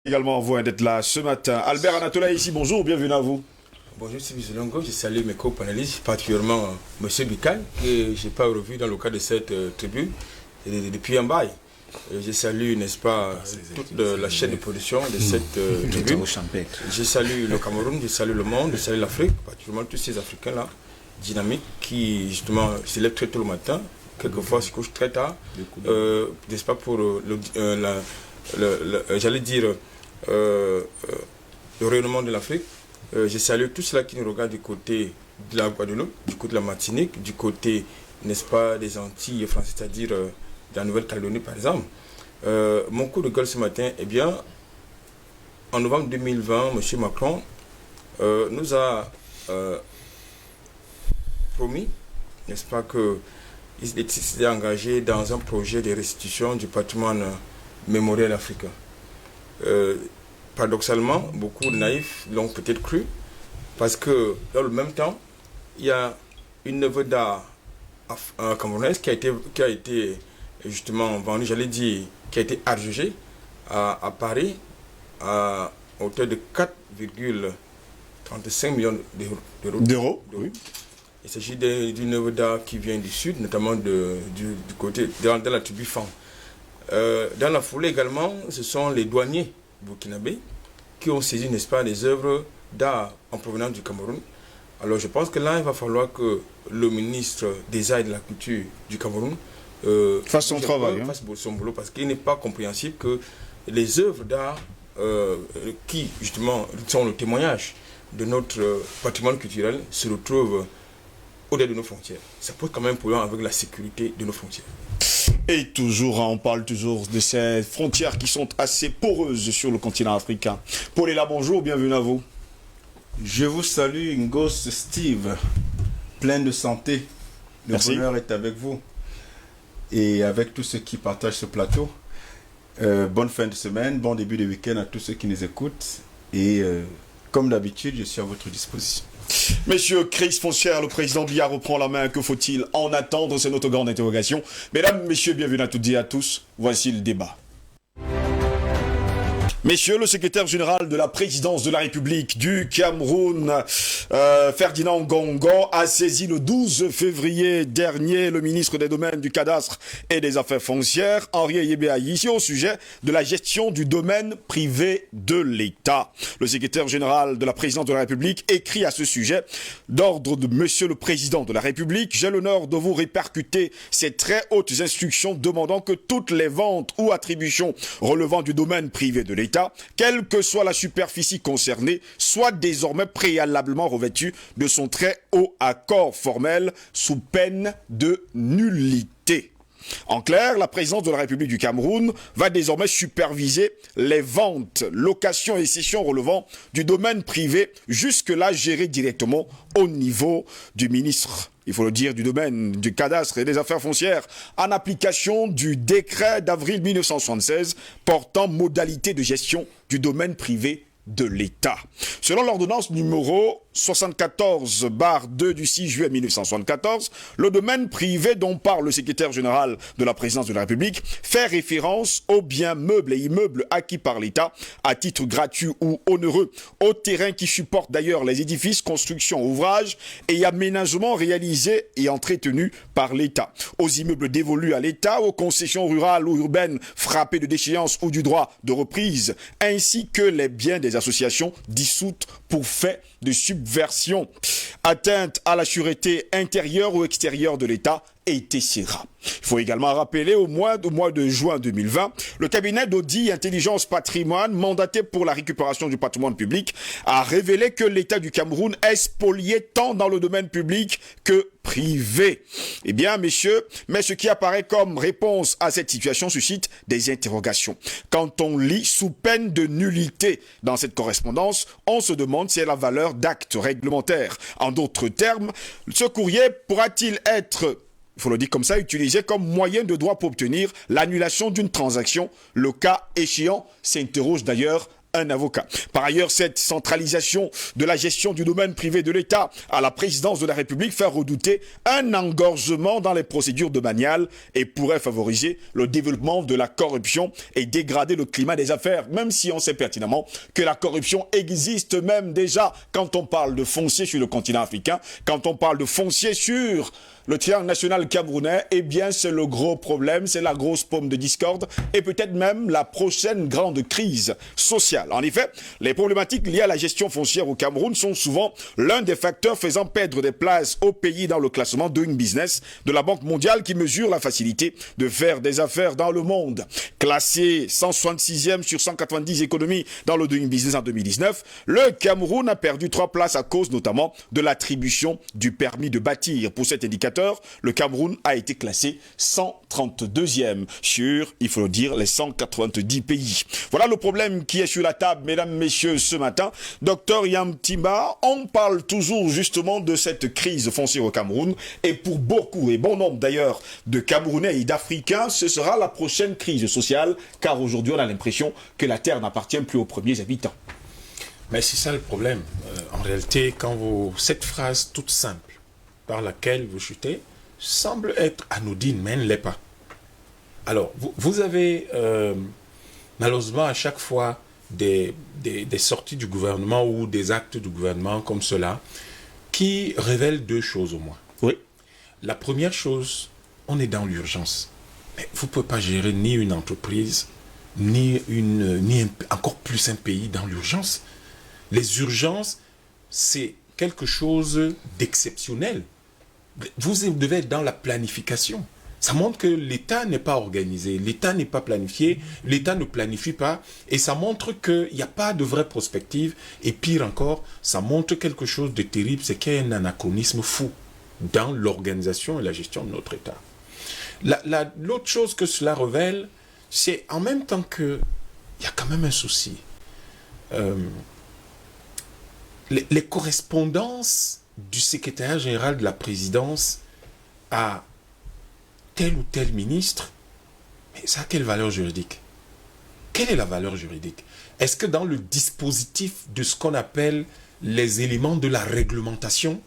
Également en voie d'être là ce matin. Albert Anatola ici, bonjour, bienvenue à vous. Bonjour, c'est Longo, je salue mes co-panélistes, particulièrement M. Bikal, que je n'ai pas revu dans le cadre de cette tribune depuis un bail. Je salue, n'est-ce pas, toute la chaîne de production de cette tribune. Je salue le Cameroun, je salue le monde, je salue l'Afrique, particulièrement tous ces Africains-là, dynamiques, qui justement se lèvent très tôt le matin, quelquefois se couchent très tard, n'est-ce pas, pour j'allais dire, le rayonnement de l'Afrique. Je salue tous ceux qui nous regardent du côté de la Guadeloupe, du côté de la Martinique, du côté, n'est-ce pas, des Antilles françaises, c'est-à-dire de la Nouvelle-Calédonie par exemple. Mon coup de gueule ce matin, eh bien, en novembre 2020, M. Macron nous a promis, n'est-ce pas, qu'il était engagé dans un projet de restitution du patrimoine mémorial africain. Paradoxalement, beaucoup de naïfs l'ont peut-être cru, parce que dans le même temps, il y a une œuvre d'art camerounaise qui a été justement vendue, j'allais dire, qui a été adjugée à Paris à hauteur de 4,35 millions d'euros. Oui. Il s'agit d'une œuvre d'art qui vient du sud, notamment du côté de la tribu Fan. Dans la foulée également, ce sont les douaniers burkinabés qui ont saisi, n'est-ce pas, des œuvres d'art en provenance du Cameroun. Alors je pense que là, il va falloir que le ministre des Arts et de la Culture du Cameroun fasse son travail. Fasse son boulot, parce qu'il n'est pas compréhensible que les œuvres d'art qui, justement, sont le témoignage de notre patrimoine culturel se retrouvent au-delà de nos frontières. Ça pose quand même problème avec la sécurité de nos frontières. Et toujours, on parle toujours de ces frontières qui sont assez poreuses sur le continent africain. Paul est là, bonjour, bienvenue à vous. Je vous salue, Ngos Steve, plein de santé. Le Merci. bonheur est avec vous et avec tous ceux qui partagent ce plateau. Bonne fin de semaine, bon début de week-end à tous ceux qui nous écoutent. Et comme d'habitude, je suis à votre disposition. Monsieur Chris Foncière, le président Biya reprend la main. Que faut-il en attendre? C'est notre grande interrogation. Mesdames, messieurs, bienvenue à toutes et à tous. Voici le débat. Messieurs, le secrétaire général de la présidence de la République du Cameroun, Ferdinand Gongo, a saisi le 12 février dernier le ministre des Domaines, du Cadastre et des Affaires foncières, Henri Yébéaï, ici au sujet de la gestion du domaine privé de l'État. Le secrétaire général de la présidence de la République écrit à ce sujet d'ordre de Monsieur le Président de la République: j'ai l'honneur de vous répercuter ces très hautes instructions demandant que toutes les ventes ou attributions relevant du domaine privé de l'État, quelle que soit la superficie concernée, soit désormais préalablement revêtue de son très haut accord formel sous peine de nullité. En clair, la présidence de la République du Cameroun va désormais superviser les ventes, locations et cessions relevant du domaine privé, jusque-là gérées directement au niveau du ministre, il faut le dire, du domaine, du cadastre et des affaires foncières, en application du décret d'avril 1976 portant modalité de gestion du domaine privé de l'État. Selon l'ordonnance numéro 74/2 du 6 juillet 1974, le domaine privé dont parle le secrétaire général de la présidence de la République fait référence aux biens meubles et immeubles acquis par l'État à titre gratuit ou onéreux, aux terrains qui supportent d'ailleurs les édifices, constructions, ouvrages et aménagements réalisés et entretenus par l'État, aux immeubles dévolus à l'État, aux concessions rurales ou urbaines frappées de déchéance ou du droit de reprise, ainsi que les biens des associations dissoutes pour fait de subversion, atteinte à la sûreté intérieure ou extérieure de l'État, etc. Il faut également rappeler au mois de juin 2020, le cabinet d'audit Intelligence Patrimoine, mandaté pour la récupération du patrimoine public, a révélé que l'État du Cameroun est spolié tant dans le domaine public que privé. Eh bien, messieurs, mais ce qui apparaît comme réponse à cette situation suscite des interrogations. Quand on lit sous peine de nullité dans cette correspondance, on se demande si elle a valeur d'acte réglementaire. En d'autres termes, ce courrier pourra-t-il être, il faut le dire comme ça, utilisé comme moyen de droit pour obtenir l'annulation d'une transaction? Le cas échéant s'interroge d'ailleurs un avocat. Par ailleurs, cette centralisation de la gestion du domaine privé de l'État à la présidence de la République fait redouter un engorgement dans les procédures domaniales et pourrait favoriser le développement de la corruption et dégrader le climat des affaires, même si on sait pertinemment que la corruption existe même déjà quand on parle de foncier sur le continent africain, quand on parle de foncier sur le triangle national camerounais, eh bien c'est le gros problème, c'est la grosse pomme de discorde et peut-être même la prochaine grande crise sociale. En effet, les problématiques liées à la gestion foncière au Cameroun sont souvent l'un des facteurs faisant perdre des places au pays dans le classement Doing Business de la Banque mondiale qui mesure la facilité de faire des affaires dans le monde. Classé 166e sur 190 économies dans le Doing Business en 2019, le Cameroun a perdu 3 places à cause notamment de l'attribution du permis de bâtir. Pour cet indicateur, le Cameroun a été classé 132e sur, il faut le dire, les 190 pays. Voilà le problème qui est sur la table, mesdames, messieurs, ce matin. Docteur Yam Timba, on parle toujours justement de cette crise foncière au Cameroun et pour beaucoup et bon nombre d'ailleurs de Camerounais et d'Africains, ce sera la prochaine crise sociale car aujourd'hui on a l'impression que la terre n'appartient plus aux premiers habitants. Mais c'est ça le problème. En réalité, cette phrase toute simple par laquelle vous chutez semble être anodine, mais elle ne l'est pas. Alors, vous avez malheureusement à chaque fois des sorties du gouvernement ou des actes du gouvernement comme cela qui révèlent 2 choses au moins. Oui. La première chose, on est dans l'urgence. Mais vous ne pouvez pas gérer ni une entreprise, ni encore plus un pays dans l'urgence. Les urgences, c'est quelque chose d'exceptionnel. Vous devez être dans la planification. Ça montre que l'État n'est pas organisé, l'État n'est pas planifié, l'État ne planifie pas, et ça montre qu'il n'y a pas de vraie prospective, et pire encore, ça montre quelque chose de terrible, c'est qu'il y a un anachronisme fou dans l'organisation et la gestion de notre État. L'autre chose que cela révèle, c'est en même temps qu'il y a quand même un souci. Les correspondances du secrétaire général de la présidence à tel ou tel ministre, mais ça a quelle valeur juridique? Quelle est la valeur juridique? Est-ce que dans le dispositif de ce qu'on appelle les éléments de la réglementation,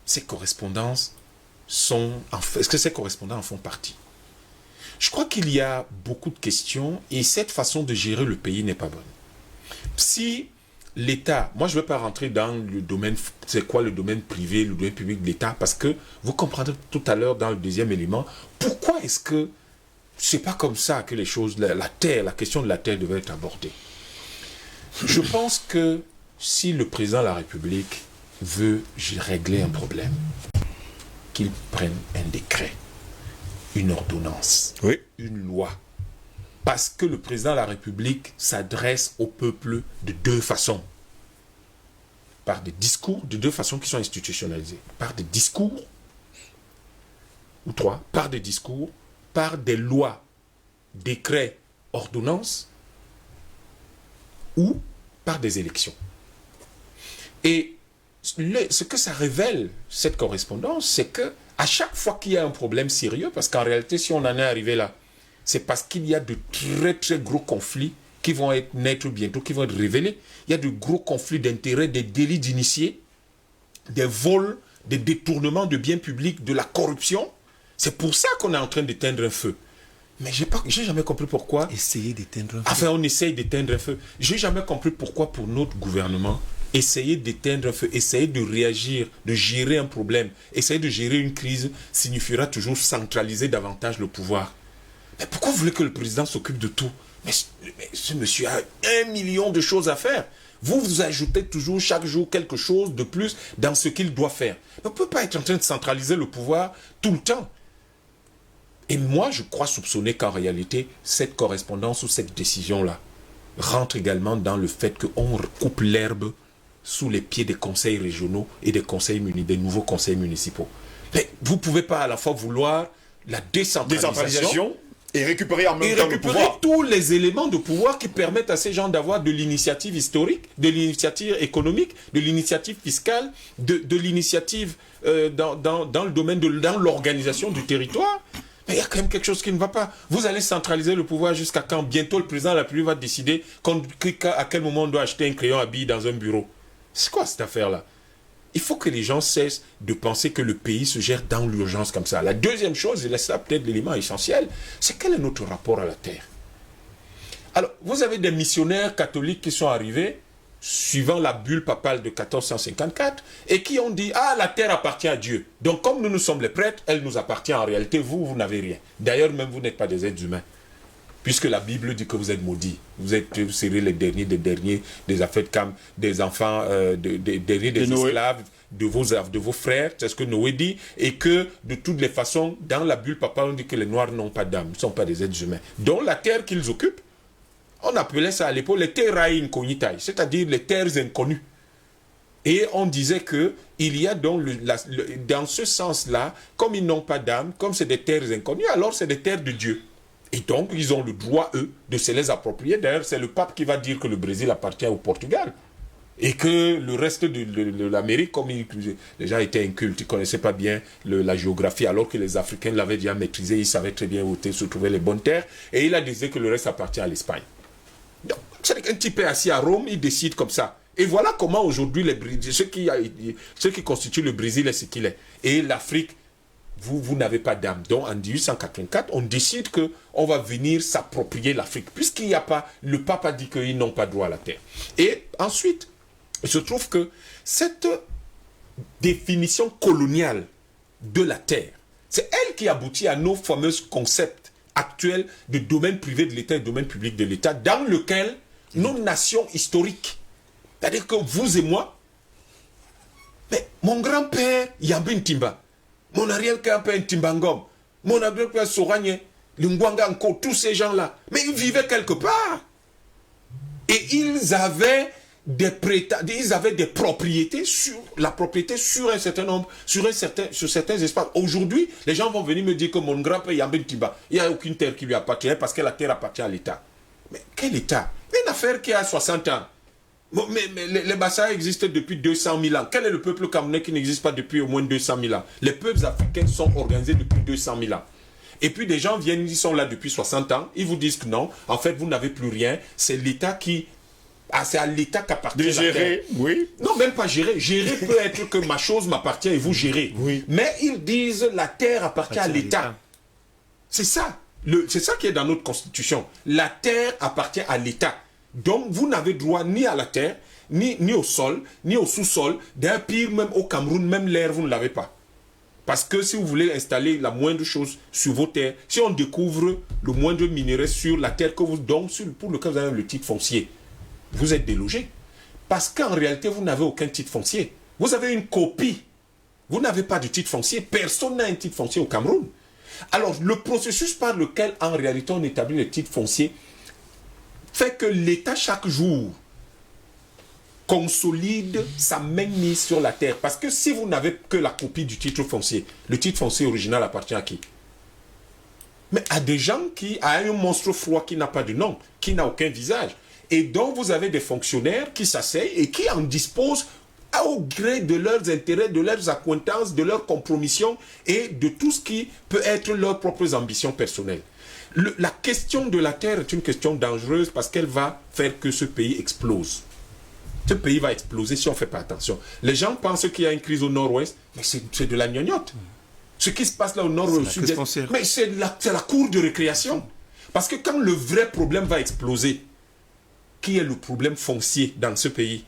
ces correspondances est-ce que ces correspondants en font partie? Je crois qu'il y a beaucoup de questions et cette façon de gérer le pays n'est pas bonne. Si l'État, moi je ne vais pas rentrer dans le domaine, c'est quoi le domaine privé, le domaine public de l'État, parce que vous comprendrez tout à l'heure dans le deuxième élément, pourquoi est-ce que c'est pas comme ça que les choses, la question de la terre devait être abordée. Je pense que si le président de la République veut régler un problème, qu'il prenne un décret, une ordonnance, oui, une loi. Parce que le président de la République s'adresse au peuple de 2 façons. Par des discours, de 2 façons qui sont institutionnalisées. Par des discours, ou 3, par des discours, par des lois, décrets, ordonnances, ou par des élections. Et ce que ça révèle, cette correspondance, c'est que à chaque fois qu'il y a un problème sérieux, parce qu'en réalité, si on en est arrivé là, c'est parce qu'il y a de très très gros conflits qui vont naître bientôt, qui vont être révélés. Il y a de gros conflits d'intérêts, des délits d'initiés, des vols, des détournements de biens publics, de la corruption. C'est pour ça qu'on est en train d'éteindre un feu. Mais j'ai jamais compris pourquoi. Essayer d'éteindre un feu. Enfin, on essaye d'éteindre un feu. J'ai jamais compris pourquoi pour notre gouvernement, essayer d'éteindre un feu, essayer de réagir, de gérer un problème, essayer de gérer une crise signifiera toujours centraliser davantage le pouvoir. Mais pourquoi vous voulez que le président s'occupe de tout? Mais ce monsieur a 1 million de choses à faire. Vous ajoutez toujours chaque jour quelque chose de plus dans ce qu'il doit faire. Mais on ne peut pas être en train de centraliser le pouvoir tout le temps. Et moi, je crois soupçonner qu'en réalité, cette correspondance ou cette décision-là rentre également dans le fait qu'on coupe l'herbe sous les pieds des conseils régionaux et des nouveaux conseils municipaux. Mais vous ne pouvez pas à la fois vouloir la décentralisation et récupérer en même temps le pouvoir. Tous les éléments de pouvoir qui permettent à ces gens d'avoir de l'initiative historique, de l'initiative économique, de l'initiative fiscale, de l'initiative dans le domaine dans l'organisation du territoire. Mais il y a quand même quelque chose qui ne va pas. Vous allez centraliser le pouvoir jusqu'à quand? Bientôt, le président de la République va décider à quel moment on doit acheter un crayon à billes dans un bureau. C'est quoi cette affaire-là? Il faut que les gens cessent de penser que le pays se gère dans l'urgence comme ça. La deuxième chose, et c'est peut-être l'élément essentiel, c'est quel est notre rapport à la terre? Alors, vous avez des missionnaires catholiques qui sont arrivés suivant la bulle papale de 1454, et qui ont dit, ah, la terre appartient à Dieu. Donc, comme nous sommes les prêtres, elle nous appartient en réalité. Vous n'avez rien. D'ailleurs, même vous n'êtes pas des êtres humains. Puisque la Bible dit que vous êtes maudits. Vous serez les derniers des affaires de Cam, des enfants, des derniers des esclaves de vos frères. C'est ce que Noé dit. Et que, de toutes les façons, dans la bulle papale, on dit que les Noirs n'ont pas d'âme. Ils ne sont pas des êtres humains. Donc, la terre qu'ils occupent, on appelait ça à l'époque les terrae incognitae, c'est-à-dire les terres inconnues. Et on disait que il y a donc dans ce sens-là, comme ils n'ont pas d'âme, comme c'est des terres inconnues, alors c'est des terres de Dieu. Et donc ils ont le droit, eux, de se les approprier. D'ailleurs, c'est le pape qui va dire que le Brésil appartient au Portugal. Et que le reste de l'Amérique, comme les gens étaient incultes, ils ne connaissaient pas bien la géographie, alors que les Africains l'avaient déjà maîtrisé, ils savaient très bien où se trouvaient les bonnes terres. Et il a décidé que le reste appartient à l'Espagne. Donc, c'est qu'un type est assis à Rome, il décide comme ça. Et voilà comment aujourd'hui, ce qui constitue le Brésil est ce qu'il est. Et l'Afrique, vous n'avez pas d'âme. Donc, en 1884, on décide qu'on va venir s'approprier l'Afrique, puisqu'il n'y a pas, le pape a dit qu'ils n'ont pas droit à la terre. Et ensuite, il se trouve que cette définition coloniale de la terre, c'est elle qui aboutit à nos fameux concepts actuel de domaine privé de l'État et domaine public de l'État, dans lequel nos nations historiques, c'est-à-dire que vous et moi, mais mon grand-père Yambin Timba, mon arrière-grand-père Timbangom, mon arrière-grand-père Soranye, Lingwanga encore, tous ces gens-là, mais ils vivaient quelque part. Et ils avaient des propriétés sur un certain nombre, sur certains espaces. Aujourd'hui, les gens vont venir me dire que mon grand-père Yambin Tiba, il n'y a aucune terre qui lui appartient parce que la terre appartient à l'État. Mais quel État? Une affaire qui a 60 ans. Mais les Bassa existent depuis 200 000 ans. Quel est le peuple camerounais qui n'existe pas depuis au moins 200 000 ans? Les peuples africains sont organisés depuis 200 000 ans. Et puis des gens viennent, ils sont là depuis 60 ans, ils vous disent que non, en fait vous n'avez plus rien, c'est l'État qui... Ah, c'est à l'État qu'appartient la terre. Oui. Non, même pas gérer. Gérer peut être que ma chose m'appartient et vous gérez. Oui. Mais ils disent la terre appartient à l'État. C'est ça. C'est ça qui est dans notre constitution. La terre appartient à l'État. Donc, vous n'avez droit ni à la terre, ni au sol, ni au sous-sol. D'un pire, même au Cameroun, même l'air, vous ne l'avez pas. Parce que si vous voulez installer la moindre chose sur vos terres, si on découvre le moindre minerai sur la terre que vous donnez, pour lequel vous avez le titre foncier, vous êtes délogé. Parce qu'en réalité, vous n'avez aucun titre foncier. Vous avez une copie. Vous n'avez pas de titre foncier. Personne n'a un titre foncier au Cameroun. Alors, le processus par lequel, en réalité, on établit le titre foncier fait que l'État, chaque jour, consolide sa mainmise sur la terre. Parce que si vous n'avez que la copie du titre foncier, le titre foncier original appartient à qui? Mais à des gens à un monstre froid qui n'a pas de nom, qui n'a aucun visage. Et donc, vous avez des fonctionnaires qui s'asseyent et qui en disposent au gré de leurs intérêts, de leurs accointances, de leurs compromissions et de tout ce qui peut être leurs propres ambitions personnelles. La question de la terre est une question dangereuse parce qu'elle va faire que ce pays explose. Ce pays va exploser si on ne fait pas attention. Les gens pensent qu'il y a une crise au nord-ouest, mais c'est de la gnognotte. Ce qui se passe là au nord ou au sud, mais c'est la cour de récréation. Parce que quand le vrai problème va exploser, qui est le problème foncier dans ce pays?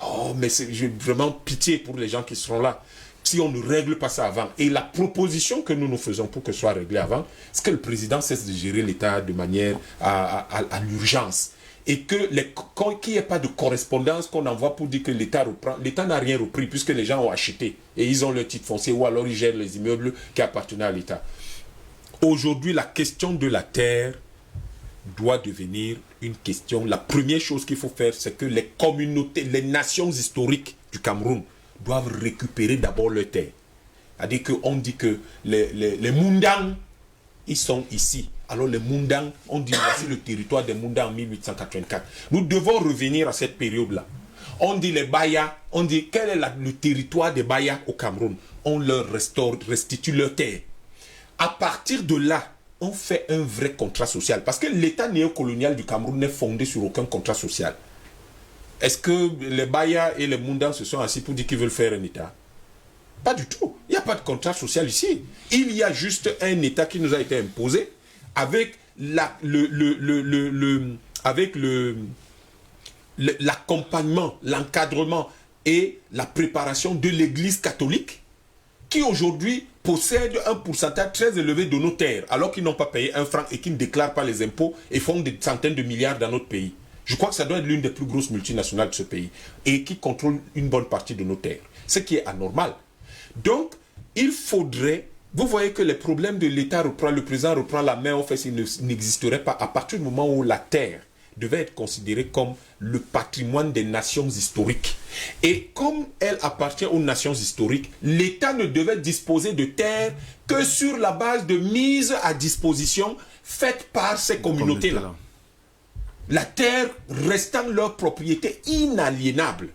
Oh, mais j'ai vraiment pitié pour les gens qui seront là. Si on ne règle pas ça avant. Et la proposition que nous faisons pour que ce soit réglé avant, c'est que le président cesse de gérer l'État de manière à l'urgence. Et qu'il n'y ait pas de correspondance qu'on envoie pour dire que l'État reprend. L'État n'a rien repris puisque les gens ont acheté. Et ils ont leur titre foncier ou alors ils gèrent les immeubles qui appartenaient à l'État. Aujourd'hui, la question de la terre doit devenir une question. La première chose qu'il faut faire, c'est que les communautés, les nations historiques du Cameroun doivent récupérer d'abord leur terre. C'est-à-dire qu'on dit que les Mundang, ils sont ici. Alors les Mundang, on dit voici le territoire des Mundang en 1884. Nous devons revenir à cette période-là. On dit les Baya, on dit quel est le territoire des Baya au Cameroun. On leur restitue leur terre. À partir de là, on fait un vrai contrat social. Parce que l'État néocolonial du Cameroun n'est fondé sur aucun contrat social. Est-ce que les Baya et les Mundans se sont assis pour dire qu'ils veulent faire un État? Pas du tout. Il n'y a pas de contrat social ici. Il y a juste un État qui nous a été imposé avec l'accompagnement, l'encadrement et la préparation de l'Église catholique qui aujourd'hui possède un pourcentage très élevé de nos terres alors qu'ils n'ont pas payé un franc et qui ne déclarent pas les impôts et font des centaines de milliards dans notre pays. Je crois que ça doit être l'une des plus grosses multinationales de ce pays et qui contrôle une bonne partie de nos terres, ce qui est anormal. Donc, il faudrait... Vous voyez que les problèmes de l'État reprend, le président reprend la main, en fait, il n'existerait pas à partir du moment où la terre devait être considérée comme le patrimoine des nations historiques. Et comme elle appartient aux nations historiques, l'État ne devait disposer de terres que sur la base de mise à disposition faite par ces communautés-là. La terre restant leur propriété inaliénable.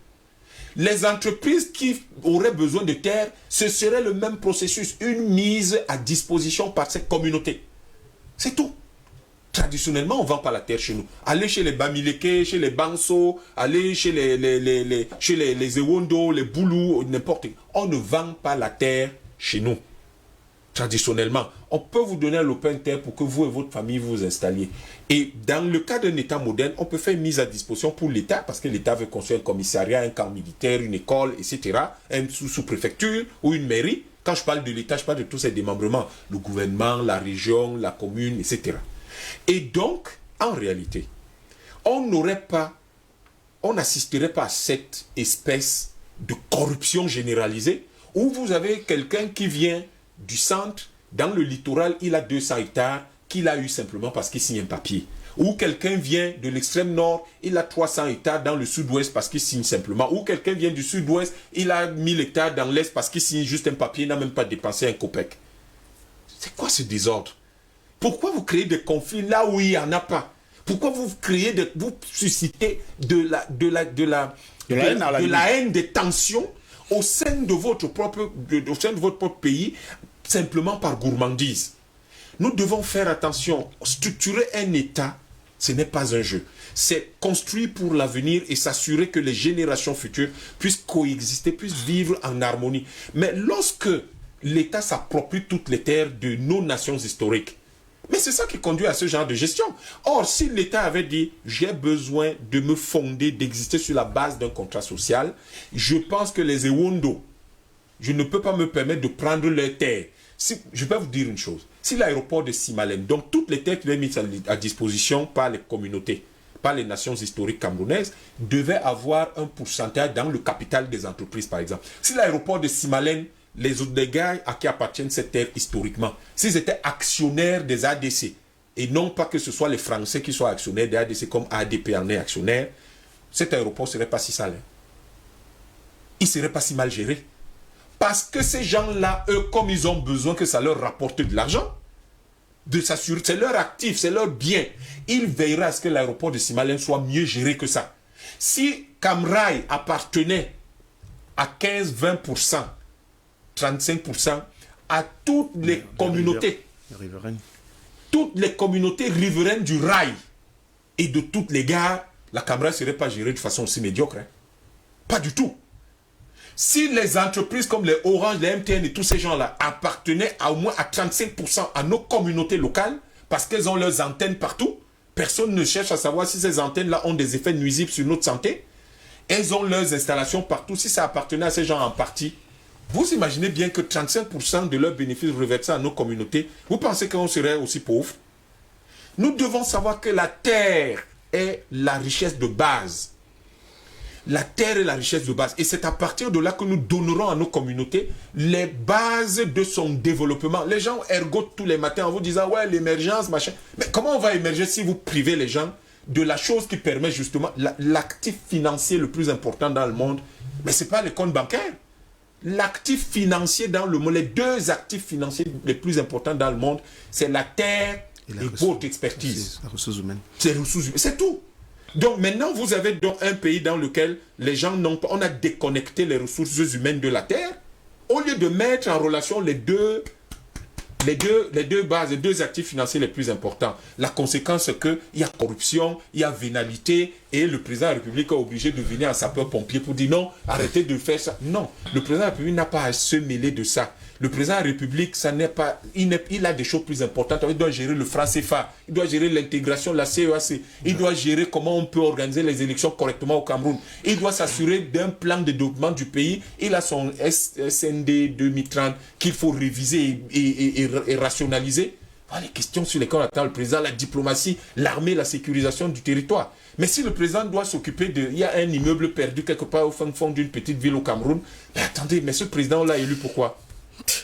Les entreprises qui auraient besoin de terre, ce serait le même processus, une mise à disposition par ces communautés. C'est tout. Traditionnellement, on ne vend pas la terre chez nous. Allez chez les Bamileke, chez les Banso, allez chez les Ewondo, les Boulou, n'importe qui. On ne vend pas la terre chez nous. Traditionnellement, on peut vous donner un lopin de terre pour que vous et votre famille vous installiez. Et dans le cas d'un État moderne, on peut faire une mise à disposition pour l'État, parce que l'État veut construire un commissariat, un camp militaire, une école, etc., une sous-préfecture ou une mairie. Quand je parle de l'État, je parle de tous ces démembrements, le gouvernement, la région, la commune, etc. Et donc, en réalité, on n'assisterait pas à cette espèce de corruption généralisée où vous avez quelqu'un qui vient du centre, dans le littoral, il a 200 hectares qu'il a eu simplement parce qu'il signe un papier. Ou quelqu'un vient de l'extrême nord, il a 300 hectares dans le sud-ouest parce qu'il signe simplement. Ou quelqu'un vient du sud-ouest, il a 1000 hectares dans l'est parce qu'il signe juste un papier, il n'a même pas dépensé un copec. C'est quoi ce désordre? Pourquoi vous créez des conflits là où il n'y en a pas? Pourquoi vous suscitez de la haine, des tensions au sein de votre propre pays, simplement par gourmandise? Nous devons faire attention. Structurer un État, ce n'est pas un jeu. C'est construire pour l'avenir et s'assurer que les générations futures puissent coexister, puissent vivre en harmonie. Mais lorsque l'État s'approprie toutes les terres de nos nations historiques, mais c'est ça qui conduit à ce genre de gestion. Or, si l'État avait dit « j'ai besoin de me fonder, d'exister sur la base d'un contrat social », je pense que les Ewondo, je ne peux pas me permettre de prendre leurs terres. Je peux vous dire une chose. Si l'aéroport de Simalem, donc toutes les terres qui sont mises à disposition par les communautés, par les nations historiques camerounaises, devaient avoir un pourcentage dans le capital des entreprises, par exemple. Si l'aéroport de Simalem, les gars à qui appartiennent ces terres historiquement, s'ils étaient actionnaires des ADC, et non pas que ce soit les Français qui soient actionnaires des ADC comme ADP en est actionnaire, cet aéroport ne serait pas si sale. Il ne serait pas si mal géré. Parce que ces gens-là, eux, comme ils ont besoin que ça leur rapporte de l'argent, de s'assurer, c'est leur actif, c'est leur bien, ils veilleraient à ce que l'aéroport de Simalem soit mieux géré que ça. Si Camrail appartenait à 15-20%, 35% à toutes les communautés, toutes les communautés riveraines du rail et de toutes les gares, la Camrail ne serait pas gérée de façon aussi médiocre. Hein. Pas du tout. Si les entreprises comme les Orange, les MTN et tous ces gens-là appartenaient au moins à 35% à nos communautés locales, parce qu'elles ont leurs antennes partout, personne ne cherche à savoir si ces antennes-là ont des effets nuisibles sur notre santé. Elles ont leurs installations partout. Si ça appartenait à ces gens en partie, vous imaginez bien que 35% de leurs bénéfices reversés à nos communautés, vous pensez qu'on serait aussi pauvres? Nous devons savoir que la terre est la richesse de base. La terre est la richesse de base. Et c'est à partir de là que nous donnerons à nos communautés les bases de son développement. Les gens ergotent tous les matins en vous disant « ouais, l'émergence, machin ». Mais comment on va émerger si vous privez les gens de la chose qui permet justement l'actif financier le plus important dans le monde? Mais ce n'est pas les comptes bancaires. L'actif financier dans le monde, les deux actifs financiers les plus importants dans le monde, c'est la terre et votre expertise. C'est les ressources humaines. C'est les ressources humaines. C'est tout. Donc maintenant, vous avez donc un pays dans lequel les gens n'ont pas... On a déconnecté les ressources humaines de la terre au lieu de mettre en relation les deux les deux bases, les deux actifs financiers les plus importants. La conséquence, c'est qu'il y a corruption, il y a vénalité, et le président de la République est obligé de venir en sapeur-pompier pour dire non, arrêtez de faire ça. Non, le président de la République n'a pas à se mêler de ça. Le président de la République, ça n'est pas, il a des choses plus importantes. Il doit gérer le franc CFA, il doit gérer l'intégration de la CEAC, il doit gérer comment on peut organiser les élections correctement au Cameroun. Il doit s'assurer d'un plan de développement du pays. Il a son SND 2030 qu'il faut réviser et rationaliser. Voilà les questions sur lesquelles on attend le président, la diplomatie, l'armée, la sécurisation du territoire. Mais si le président doit s'occuper de... Il y a un immeuble perdu quelque part au fond d'une petite ville au Cameroun. Mais attendez, mais ce président, on l'a élu pourquoi?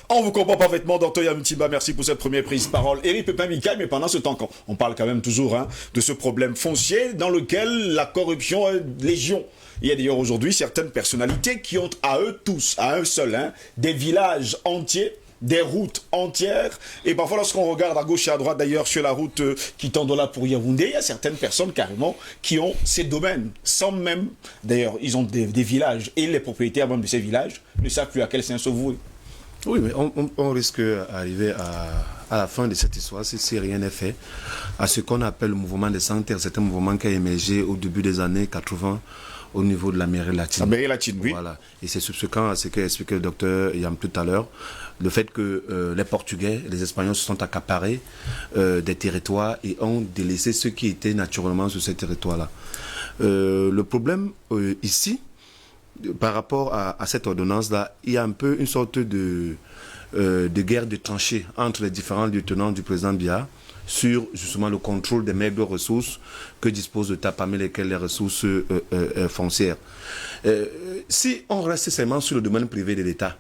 On vous comprend parfaitement, Dr Yamitimba. Merci pour cette première prise de parole. Éric Pépin-Micaille, mais pendant ce temps, on parle quand même toujours de ce problème foncier dans lequel la corruption est légion. Il y a d'ailleurs aujourd'hui certaines personnalités qui ont à eux tous, à eux seuls, des villages entiers, des routes entières. Et parfois, lorsqu'on regarde à gauche et à droite, d'ailleurs, sur la route qui tend là pour Yaoundé, il y a certaines personnes carrément qui ont ces domaines, sans même... D'ailleurs, ils ont des villages et les propriétaires même de ces villages ne savent plus à quel sens se vouer. Oui, mais on risque d'arriver à la fin de cette histoire, si rien n'est fait, à ce qu'on appelle le mouvement des sans-terre. C'est un mouvement qui a émergé au début des années 80 au niveau de l'Amérique latine. L'Amérique latine, oui. Voilà. Et c'est subséquent à ce qu'a expliqué le docteur Yam tout à l'heure, le fait que les Portugais, les Espagnols se sont accaparés des territoires et ont délaissé ceux qui étaient naturellement sur ces territoires-là. Le problème ici, par rapport à cette ordonnance-là, il y a un peu une sorte de guerre de tranchées entre les différents lieutenants du président Biya sur justement le contrôle des maigres ressources que dispose l'État, parmi lesquelles les ressources foncières. Si on reste seulement sur le domaine privé de l'État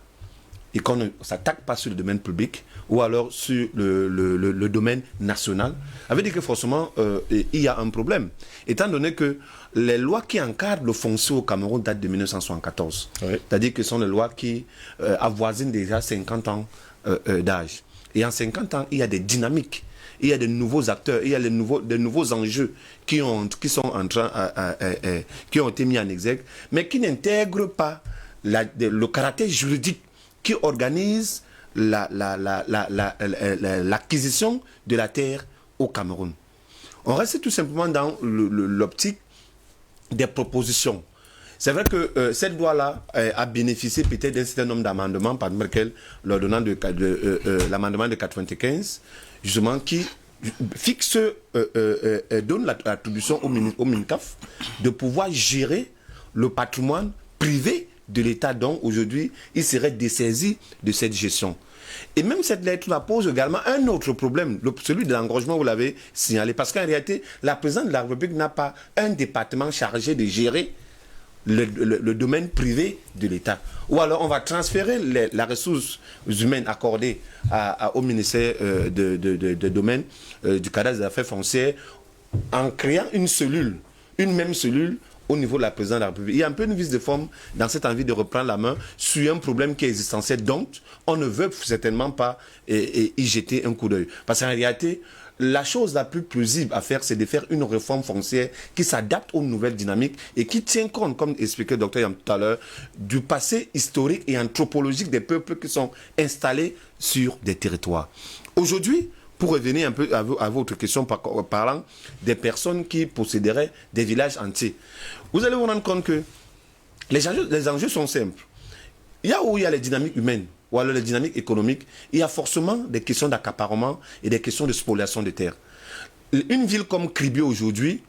et qu'on ne s'attaque pas sur le domaine public ou alors sur le domaine national, ça veut dire que forcément il y a un problème. Étant donné que les lois qui encadrent le foncier au Cameroun datent de 1974. Oui. C'est-à-dire que ce sont des lois qui avoisinent déjà 50 ans d'âge. Et en 50 ans, il y a des dynamiques, il y a de nouveaux acteurs, il y a des nouveaux enjeux qui ont été mis en exergue, mais qui n'intègrent pas le caractère juridique qui organise l'acquisition de la terre au Cameroun. On reste tout simplement dans l'optique des propositions. C'est vrai que cette loi-là a bénéficié peut-être d'un certain nombre d'amendements, parmi lesquels l'amendement de 95, justement, qui fixe, donne l'attribution au MINCAF de pouvoir gérer le patrimoine privé de l'État, dont aujourd'hui il serait dessaisi de cette gestion. Et même cette lettre-là pose également un autre problème, celui de l'engorgement, vous l'avez signalé, parce qu'en réalité, la présidente de la République n'a pas un département chargé de gérer le domaine privé de l'État. Ou alors on va transférer la ressource humaine accordée au ministère de domaine du cadastre des affaires foncières en créant une même cellule au niveau de la présidence de la République. Il y a un peu une vis de forme dans cette envie de reprendre la main sur un problème qui est existentiel, donc on ne veut certainement pas y jeter un coup d'œil. Parce qu'en réalité, la chose la plus plausible à faire, c'est de faire une réforme foncière qui s'adapte aux nouvelles dynamiques et qui tient compte, comme expliquait le docteur Yam tout à l'heure, du passé historique et anthropologique des peuples qui sont installés sur des territoires. Aujourd'hui, pour revenir un peu à votre question parlant des personnes qui posséderaient des villages entiers, vous allez vous rendre compte que les enjeux sont simples. Il y a où il y a les dynamiques humaines, ou alors les dynamiques économiques, il y a forcément des questions d'accaparement et des questions de spoliation de terres. Une ville comme Kribio aujourd'hui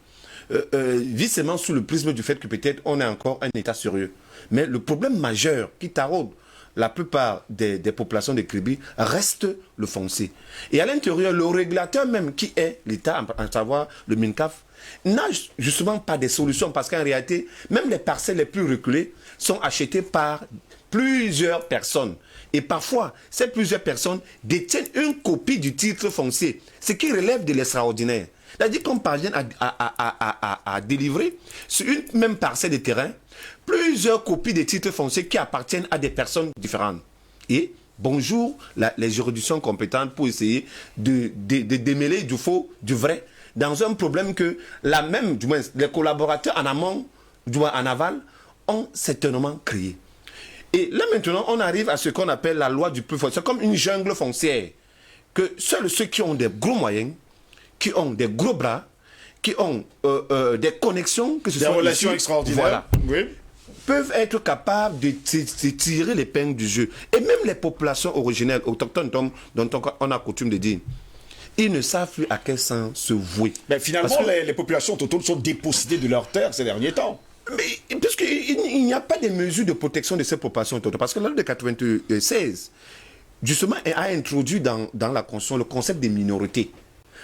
vit seulement sous le prisme du fait que peut-être on est encore un État sérieux. Mais le problème majeur qui taraude la plupart des populations de Kribi reste le foncier. Et à l'intérieur, le régulateur même qui est l'État, à savoir le MINCAF, n'a justement pas de solutions parce qu'en réalité, même les parcelles les plus reculées sont achetées par plusieurs personnes. Et parfois, ces plusieurs personnes détiennent une copie du titre foncier, ce qui relève de l'extraordinaire. C'est-à-dire qu'on parvient à délivrer sur une même parcelle de terrain plusieurs copies des titres fonciers qui appartiennent à des personnes différentes. Et bonjour les juridictions compétentes pour essayer de démêler du faux, du vrai, dans un problème que du moins, les collaborateurs en amont, du moins en aval, ont certainement créé. Et là maintenant, on arrive à ce qu'on appelle la loi du plus fort. C'est comme une jungle foncière que seuls ceux qui ont des gros moyens, qui ont des gros bras, qui ont des connexions, que ce des soit relations ici, extraordinaires, voilà, oui. peuvent être capables de tirer l'épingle du jeu. Et même les populations originelles, autochtones, dont on a coutume de dire, ils ne savent plus à quel sens se vouer. Mais finalement, les populations autochtones sont dépossédées de leurs terres ces derniers temps. Mais puisqu'il n'y a pas de mesures de protection de ces populations autochtones, parce que la loi de 96, justement, a introduit dans la Constitution le concept des minorités.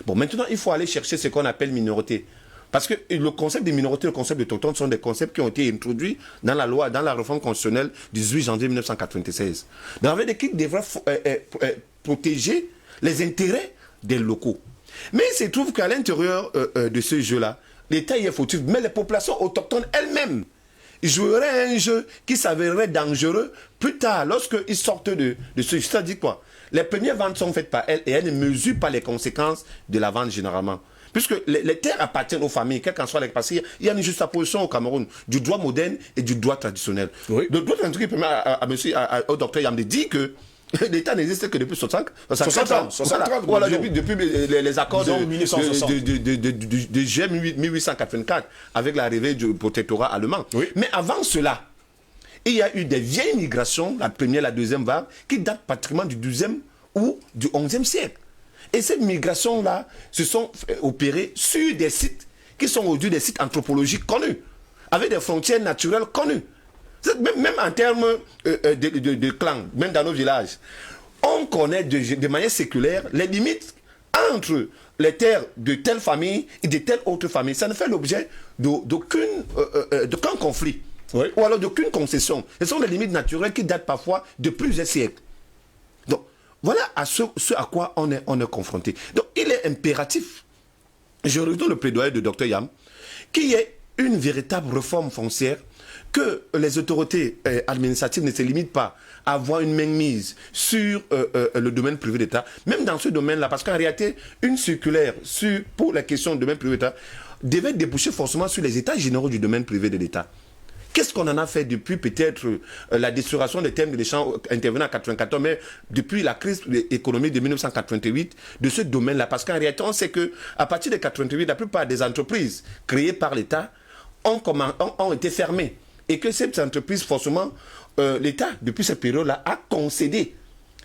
Bon, maintenant, il faut aller chercher ce qu'on appelle minorité. Parce que le concept des minorités et le concept d'autochtone sont des concepts qui ont été introduits dans la loi, dans la réforme constitutionnelle du 18 janvier 1996. Dans le qui devrait protéger les intérêts des locaux. Mais il se trouve qu'à l'intérieur de ce jeu-là, l'État y est fautif, mais les populations autochtones elles-mêmes joueraient un jeu qui s'avérerait dangereux plus tard, lorsqu'ils sortent de ce jeu. C'est-à-dire quoi? Les premières ventes sont faites par elles et elles ne mesurent pas les conséquences de la vente généralement. Puisque les terres appartiennent aux familles, quelles qu'en soient les... Parce qu'il y a une juxtaposition au Cameroun du droit moderne et du droit traditionnel. Oui. Le droit traditionnel qui permet au docteur Yam de dire que l'État n'existe que depuis 60 ans. Voilà, depuis les accords de juillet 1884 avec l'arrivée du protectorat allemand. Oui. Mais avant cela, il y a eu des vieilles migrations, la première, la deuxième vague, qui datent pratiquement du 12e ou du 11e siècle. Et ces migrations-là se sont opérées sur des sites qui sont aujourd'hui des sites anthropologiques connus, avec des frontières naturelles connues. Même en termes de clans, même dans nos villages, on connaît de manière séculaire les limites entre les terres de telle famille et de telle autre famille. Ça ne fait l'objet d'aucun conflit, oui, ou alors d'aucune concession. Ce sont des limites naturelles qui datent parfois de plusieurs siècles. Donc, voilà ce à quoi on est confronté. Donc, il est impératif, je retourne le plaidoyer de Dr Yam, qu'il y ait une véritable réforme foncière, que les autorités administratives ne se limitent pas à avoir une mainmise sur le domaine privé d'État, même dans ce domaine-là, parce qu'en réalité, une circulaire pour la question du domaine privé d'État devait déboucher forcément sur les états généraux du domaine privé de l'État. Qu'est-ce qu'on en a fait depuis peut-être la destruction des termes de l'échange intervenant en 1994, mais depuis la crise économique de 1988, de ce domaine-là? Parce qu'en réalité, on sait qu'à partir de 1988, la plupart des entreprises créées par l'État ont été fermées. Et que ces entreprises, forcément, l'État, depuis cette période-là, a concédé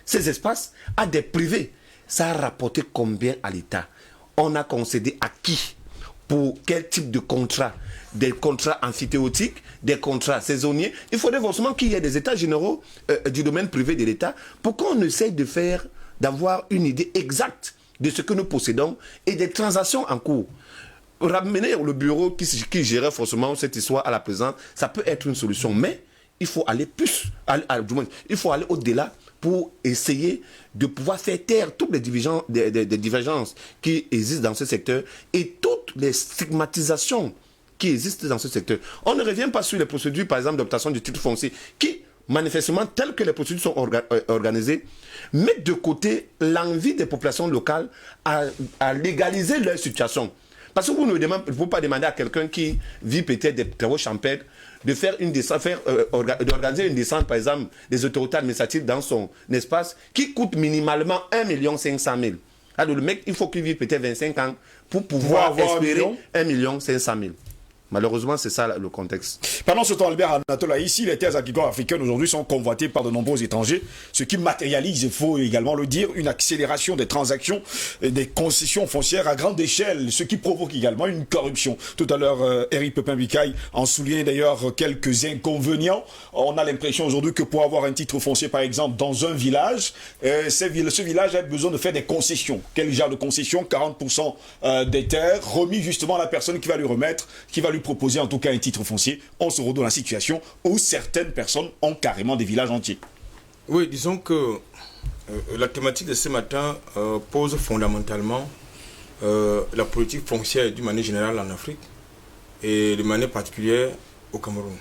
ces espaces à des privés. Ça a rapporté combien à l'État? On a concédé à qui? Pour quel type de contrat? Des contrats amphithéotiques, des contrats saisonniers. Il faudrait forcément qu'il y ait des états généraux du domaine privé de l'État pour qu'on essaye d'avoir une idée exacte de ce que nous possédons et des transactions en cours. Ramener le bureau qui gérait forcément cette histoire à la présence, ça peut être une solution, mais il faut aller il faut aller au-delà pour essayer de pouvoir faire taire toutes les divergences qui existent dans ce secteur et toutes les stigmatisations qui existent dans ce secteur. On ne revient pas sur les procédures, par exemple, d'obtention du titre foncier, qui, manifestement, telles que les procédures sont organisées, mettent de côté l'envie des populations locales à légaliser leur situation. Parce que vous ne pouvez pas demander à quelqu'un qui vit peut-être des travaux champêtres de faire une descente, d'organiser une descente, par exemple, des autorités administratives dans son espace qui coûte minimalement 1 500 000. Alors le mec, il faut qu'il vive peut-être 25 ans pour pouvoir espérer 1 500 000. Malheureusement, c'est ça le contexte. Pendant ce temps, Albert Anatola, ici, les terres agricoles africaines aujourd'hui sont convoitées par de nombreux étrangers, ce qui matérialise, il faut également le dire, une accélération des transactions et des concessions foncières à grande échelle, ce qui provoque également une corruption. Tout à l'heure, Eric Pepin-Bikaï en soulignait d'ailleurs quelques inconvénients. On a l'impression aujourd'hui que pour avoir un titre foncier, par exemple, dans un village, ce village a besoin de faire des concessions. Quel genre de concessions? 40% des terres remis justement à la personne qui va lui remettre, qui va lui proposer en tout cas un titre foncier. On se retrouve dans la situation où certaines personnes ont carrément des villages entiers. Oui, disons que la thématique de ce matin pose fondamentalement la politique foncière d'une manière générale en Afrique et de manière particulière au Cameroun.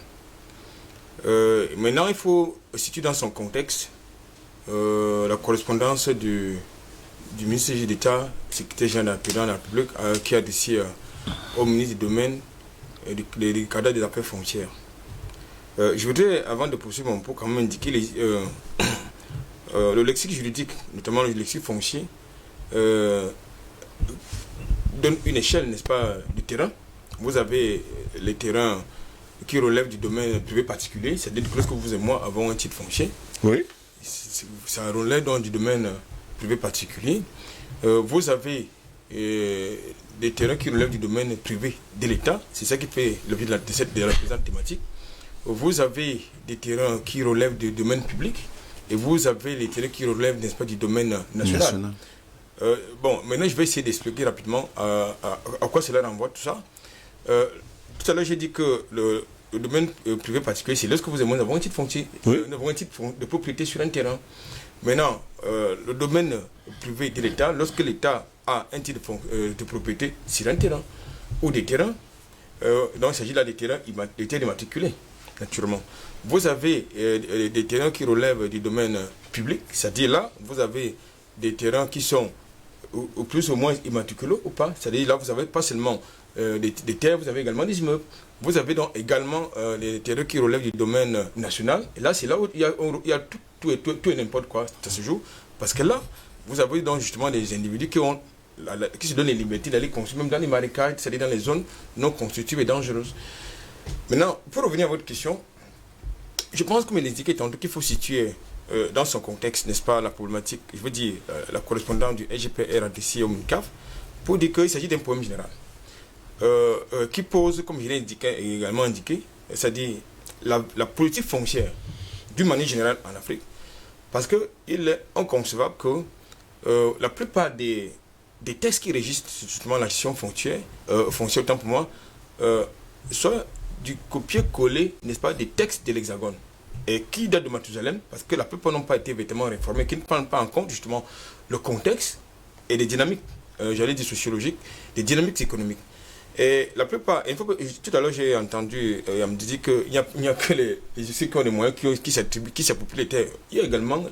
Maintenant, il faut situer dans son contexte la correspondance du ministre d'État, secrétaire général de la République, qui a adressé au ministre du Domaine et du cadre des affaires foncières. Je voudrais, avant de poursuivre mon propos, quand même indiquer le lexique juridique, notamment le lexique foncier, donne une échelle, n'est-ce pas, du terrain. Vous avez les terrains qui relèvent du domaine privé particulier, c'est-à-dire que lorsque vous et moi avons un titre foncier, Oui. ça relève donc du domaine privé particulier. Vous avez des terrains qui relèvent du domaine privé de l'État, c'est ça qui fait l'objet de la présente thématique. Vous avez des terrains qui relèvent du domaine public et vous avez les terrains qui relèvent, n'est-ce pas, du domaine national. Bon, maintenant je vais essayer d'expliquer rapidement à quoi cela renvoie tout ça. Tout à l'heure j'ai dit que le domaine privé particulier, c'est lorsque vous et moi avons un titre foncier, nous avons un titre de propriété sur un terrain. Maintenant, le domaine privé de l'État, lorsque l'État a un titre de propriété sur un terrain ou des terrains, donc il s'agit là des terrains immatriculés, naturellement. Vous avez des terrains qui relèvent du domaine public, c'est-à-dire là, vous avez des terrains qui sont ou plus ou moins immatriculés ou pas, c'est-à-dire là, vous n'avez pas seulement des terres, vous avez également des immeubles. Vous avez donc également les terrains qui relèvent du domaine national, et là, c'est là où il y a tout et n'importe quoi à ce jour, parce que là, vous avez donc justement des individus qui se donnent les libertés d'aller construire, même dans les marécages, c'est-à-dire dans les zones non constituées et dangereuses. Maintenant, pour revenir à votre question, je pense que l'indiqué tantôt qu'il faut situer dans son contexte, n'est-ce pas, la problématique, je veux dire, la correspondance du SGPR ADC au MINCAF, pour dire qu'il s'agit d'un problème général, qui pose, comme je l'ai également indiqué, c'est-à-dire la politique foncière, d'une manière générale en Afrique, parce qu'il est inconcevable que la plupart des textes qui régissent justement la gestion foncière, autant pour moi, soient du copier-coller, n'est-ce pas, des textes de l'Hexagone, et qui datent de Mathusalem, parce que la plupart n'ont pas été vêtements réformés, qui ne prennent pas en compte justement le contexte et les dynamiques, j'allais dire sociologiques, les dynamiques économiques. Et la plupart, tout à l'heure j'ai entendu, on me dit qu'il n'y a que les ceux qui ont les moyens qui s'approprient les terres. Il y a également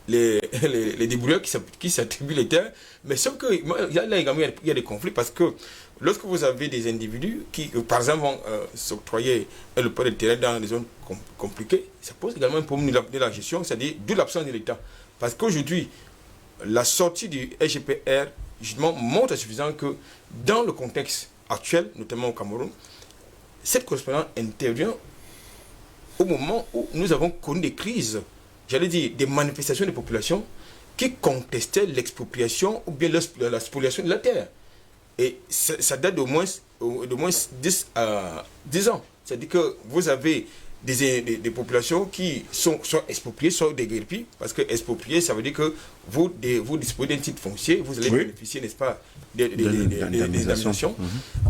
les débrouilleurs qui s'attribuent les terres, mais sauf que là également il y a des conflits, parce que lorsque vous avez des individus qui, par exemple, vont s'octroyer le port de terrain dans des zones compliquées, ça pose également un problème de la gestion, c'est-à-dire de l'absence de l'État. Parce qu'aujourd'hui, la sortie du SGPR, justement, montre à suffisant que dans le contexte actuel, notamment au Cameroun, cette correspondance intervient au moment où nous avons connu des crises, j'allais dire des manifestations des populations qui contestaient l'expropriation ou bien la spoliation de la terre. Et ça date d'au moins 10 ans. C'est-à-dire que vous avez des populations qui sont soit expropriées, soit déguerpies, parce que expropriées, ça veut dire que vous disposez d'un titre foncier, vous allez bénéficier, n'est-ce pas, des indemnisations.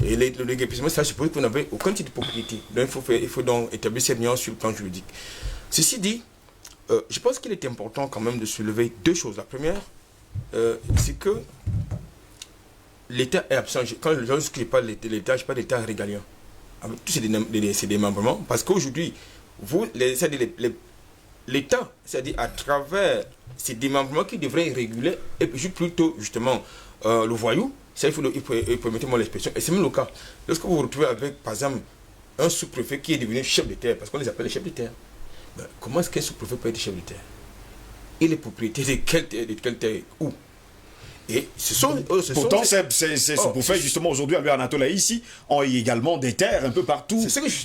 Et le déguerpissement, ça suppose que vous n'avez aucun titre de propriété. Donc il faut donc établir cette nuance sur le plan juridique. Ceci dit, je pense qu'il est important quand même de soulever deux choses. La première, c'est que l'État est absent. Lorsque je parle de l'État, je parle d'État régalien. Avec tous ces démembrements, parce qu'aujourd'hui, l'État, c'est-à-dire à travers ces démembrements qui devraient réguler, et plutôt justement le voyou, ça permettez-moi l'expression, et c'est même le cas. Lorsque vous vous retrouvez avec, par exemple, un sous-préfet qui est devenu chef de terre, parce qu'on les appelle les chefs de terre, ben, comment est-ce qu'un sous-préfet peut être chef de terre? Il est propriétaire de quelle terre où? Et pourtant, ces sous-préfets, justement, aujourd'hui, à Anatole ici, ont également des terres un peu partout. C'est ce que je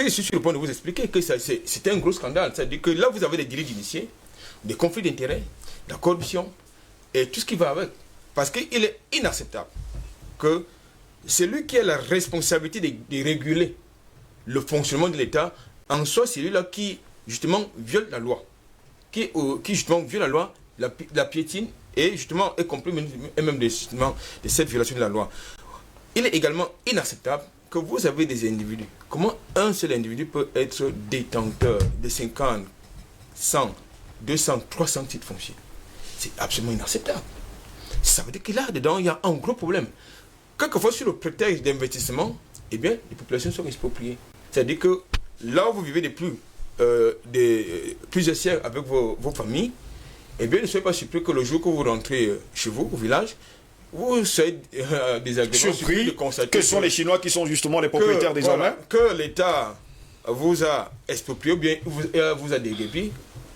suis sur le point de vous expliquer, que c'était un gros scandale. C'est-à-dire que là, vous avez des délits d'initiés, des conflits d'intérêts, la corruption, et tout ce qui va avec. Parce qu'il est inacceptable que celui qui a la responsabilité de réguler le fonctionnement de l'État en soit celui-là qui, justement, viole la loi. Qui justement, viole la loi, la piétine, et justement est compris même de cette violation de la loi. Il est également inacceptable que vous avez des individus. Comment un seul individu peut être détenteur de 50, 100, 200, 300 titres fonciers? C'est absolument inacceptable. Ça veut dire que là-dedans, il y a un gros problème. Quelquefois, sur le prétexte d'investissement, eh bien, les populations sont expropriées. C'est-à-dire que là où vous vivez depuis plusieurs siècles avec vos familles, eh bien, ne soyez pas surpris que le jour que vous rentrez chez vous, au village, vous soyez désagréablement surpris de constater que ce sont les Chinois qui sont justement les propriétaires désormais. Que l'État vous a exproprié ou bien vous a déguerpi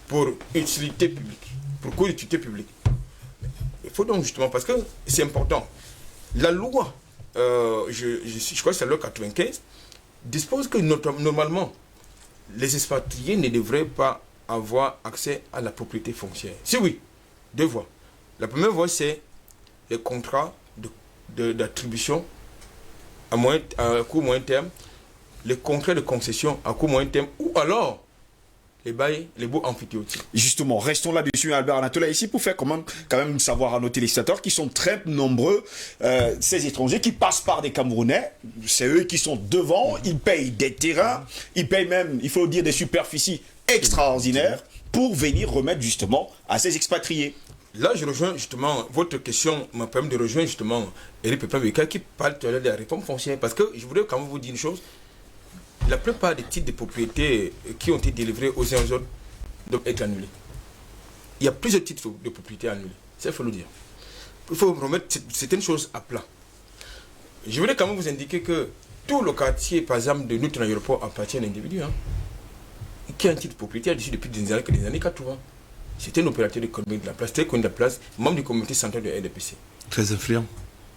pour utilité publique, pour cause d'utilité publique. faut donc justement, parce que c'est important, la loi, je crois que c'est la loi 95, dispose que normalement, les expatriés ne devraient pas avoir accès à la propriété foncière. Si oui, deux voies. La première voie, c'est les contrats d'attribution à court moyen terme, les contrats de concession à court moyen terme, ou alors les bails, les baux amphithéotiques. Justement, restons là-dessus, Albert Anatola, ici pour faire quand même savoir à nos téléspectateurs qui sont très nombreux, ces étrangers qui passent par des Camerounais, c'est eux qui sont devant, ils payent des terrains, ils payent même, il faut dire, des superficies extraordinaires pour venir remettre justement à ces expatriés. Là, je rejoins justement, votre question me permet de rejoindre justement Eric Pépin-Beka qui parle tout à l'heure de la réforme foncière. Parce que je voudrais quand même vous dire une chose. La plupart des titres de propriété qui ont été délivrés aux uns aux autres doivent être annulés. Il y a plusieurs titres de propriété annulés. Ça, il faut le dire. Il faut remettre certaines choses à plat. Je voudrais quand même vous indiquer que tout le quartier, par exemple, de notre aéroport appartient à un individu qui a un titre de propriété depuis des années 80. C'était un opérateur économique de la place, très connu de la place, membre du comité central de RDPC. Très influent.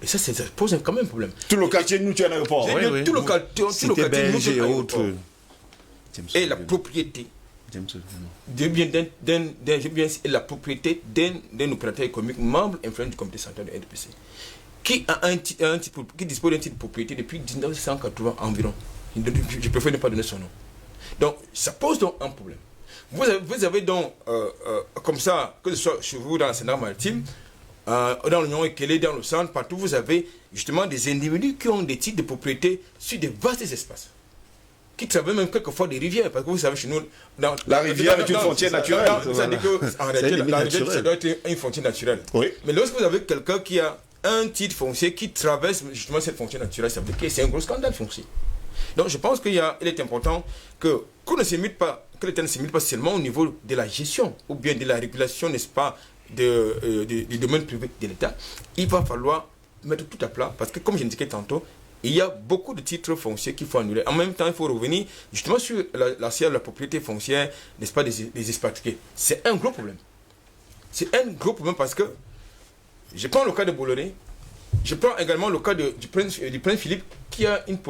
Et ça pose quand même un problème. Tout le quartier de nous, tu es un aéroport. Oui. Tout le quartier, belge et autres. Et la propriété la propriété d'un opérateur économique membre influent du comité central de RDPC qui dispose d'un titre de propriété depuis 1980 environ. Je préfère ne pas donner son nom. Donc, ça pose donc un problème. Vous avez donc, comme ça, que ce soit chez vous dans la Sénat maritime, dans l'Union Ekele, dans le centre, partout, vous avez justement des individus qui ont des titres de propriété sur des vastes espaces, qui traversent même quelquefois des rivières, parce que vous savez, chez nous... La rivière est une frontière naturelle. Ça dit qu'en réalité, la rivière, ça doit être une frontière naturelle. Oui. Mais lorsque vous avez quelqu'un qui a un titre foncier qui traverse justement cette frontière naturelle, ça veut dire que c'est un gros scandale foncier. Donc je pense qu'il est important que l'État ne s'immisce pas seulement au niveau de la gestion ou bien de la régulation, n'est-ce pas, du domaine privé de l'État. Il va falloir mettre tout à plat parce que, comme je l'indiquais tantôt, il y a beaucoup de titres fonciers qu'il faut annuler. En même temps, il faut revenir justement sur la propriété foncière, n'est-ce pas, des expatriés. C'est un gros problème. C'est un gros problème parce que je prends le cas de Bolloré, je prends également le cas du prince Philippe qui a une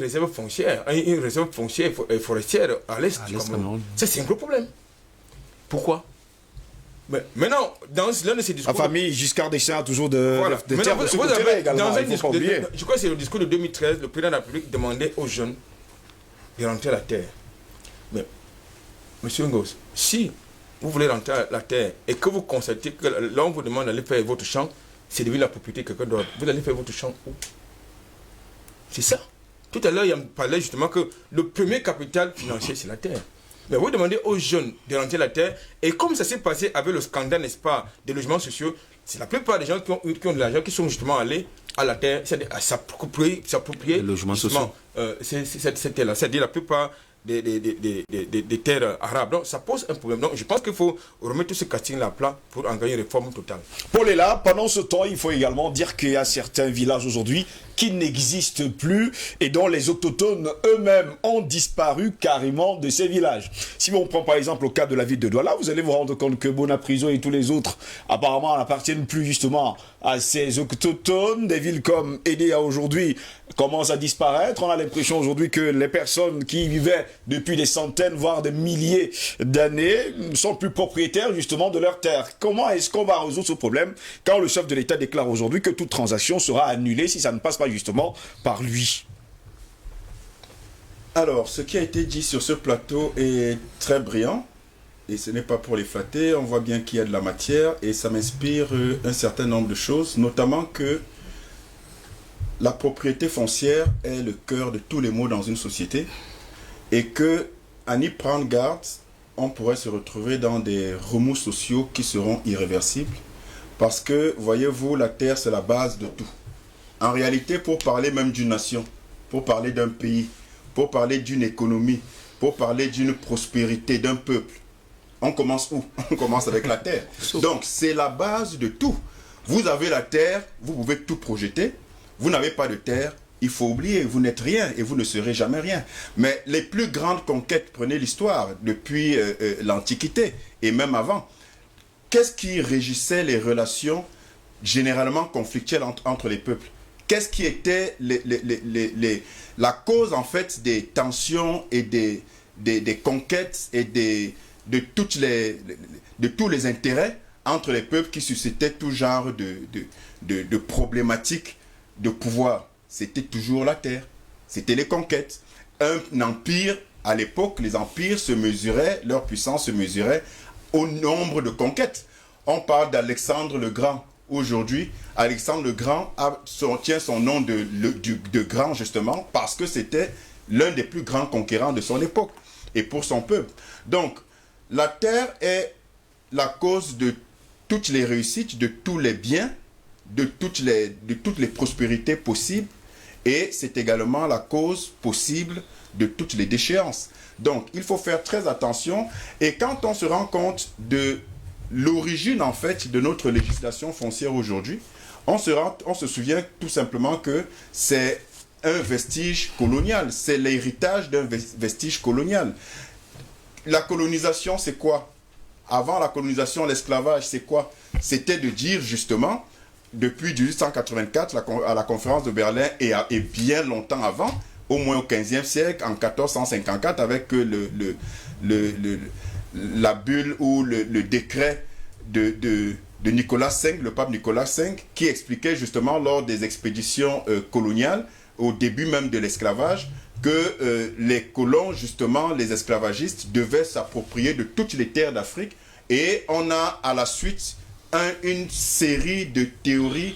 réserve foncière, et forestière à l'est du Cameroun. Ça, c'est un gros problème. Pourquoi? Mais maintenant, dans l'un de ces discours... La famille Giscard d'Estaing a toujours de terres de ce vous côté-là avez, également, dans un il faut pas discours, oublier. je crois que c'est le discours de 2013, le président de la République demandait aux jeunes de rentrer à la terre. Mais, monsieur Ngos, si vous voulez rentrer à la terre et que vous constatez que là on vous demande d'aller faire votre champ, c'est devenu la propriété de quelqu'un d'autre. Vous allez faire votre champ où? C'est ça. Tout à l'heure, il parlait justement que le premier capital financier, c'est la terre. Mais vous demandez aux jeunes de rentrer à la terre, et comme ça s'est passé avec le scandale, n'est-ce pas, des logements sociaux, c'est la plupart des gens qui ont de l'argent qui sont justement allés à la terre, c'est-à-dire à s'approprier les logements sociaux. Cette terre-là, c'est-à-dire la plupart des terres arabes. Donc ça pose un problème. Donc je pense qu'il faut remettre ce casting-là à plat pour engager une réforme totale. Paul est là. Pendant ce temps, il faut également dire qu'il y a certains villages aujourd'hui qui n'existent plus et dont les autochtones eux-mêmes ont disparu carrément de ces villages. Si on prend par exemple le cas de la ville de Douala, vous allez vous rendre compte que Bonapriso et tous les autres apparemment n'appartiennent plus justement à ces autochtones. Des villes comme Edea aujourd'hui commencent à disparaître. On a l'impression aujourd'hui que les personnes qui y vivaient depuis des centaines voire des milliers d'années ne sont plus propriétaires justement de leurs terres. Comment est-ce qu'on va résoudre ce problème quand le chef de l'État déclare aujourd'hui que toute transaction sera annulée si ça ne passe pas justement par lui? Alors, ce qui a été dit sur ce plateau est très brillant, et ce n'est pas pour les flatter. On voit bien qu'il y a de la matière, et ça m'inspire un certain nombre de choses, notamment que la propriété foncière est le cœur de tous les maux dans une société, et que, à n'y prendre garde, on pourrait se retrouver dans des remous sociaux qui seront irréversibles, parce que, voyez-vous, la terre, c'est la base de tout. En réalité, pour parler même d'une nation, pour parler d'un pays, pour parler d'une économie, pour parler d'une prospérité d'un peuple, on commence où? On commence avec la terre. Donc, c'est la base de tout. Vous avez la terre, vous pouvez tout projeter. Vous n'avez pas de terre, il faut oublier, vous n'êtes rien et vous ne serez jamais rien. Mais les plus grandes conquêtes, prenez l'histoire, depuis l'Antiquité et même avant, qu'est-ce qui régissait les relations généralement conflictuelle entre les peuples. Qu'est-ce qui était la cause en fait des tensions et des conquêtes et de tous les intérêts entre les peuples qui suscitaient tout genre de problématiques de pouvoir? C'était toujours la terre, c'était les conquêtes. Un empire, à l'époque, les empires se mesuraient, leur puissance se mesurait au nombre de conquêtes. On parle d'Alexandre le Grand. Aujourd'hui, Alexandre le Grand tient son nom de grand justement parce que c'était l'un des plus grands conquérants de son époque et pour son peuple. Donc, la terre est la cause de toutes les réussites, de tous les biens, de toutes les prospérités possibles, et c'est également la cause possible de toutes les déchéances. Donc, il faut faire très attention, et quand on se rend compte de l'origine, en fait, de notre législation foncière aujourd'hui, on se souvient tout simplement que c'est un vestige colonial, c'est l'héritage d'un vestige colonial. La colonisation, c'est quoi? Avant la colonisation, l'esclavage, c'est quoi? C'était de dire justement, depuis 1884, à la conférence de Berlin, et bien longtemps avant, au moins au XVe siècle, en 1454, avec la bulle ou le décret de Nicolas V, le pape Nicolas V, qui expliquait justement lors des expéditions coloniales, au début même de l'esclavage, que les colons, justement, les esclavagistes, devaient s'approprier de toutes les terres d'Afrique. Et on a à la suite une série de théories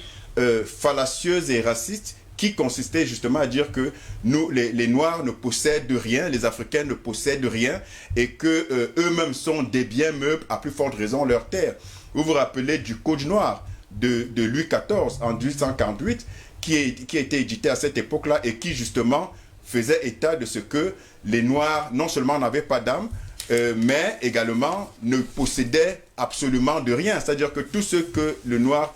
fallacieuses et racistes qui consistaient justement à dire que nous, les Noirs ne possèdent rien, les Africains ne possèdent rien, et que eux-mêmes sont des biens meubles, à plus forte raison leurs terres. Vous vous rappelez du Code noir de Louis XIV en 1848, qui a été édité à cette époque-là et qui justement faisait état de ce que les Noirs non seulement n'avaient pas d'âme, mais également ne possédaient absolument de rien. C'est-à-dire que tout ce que le Noir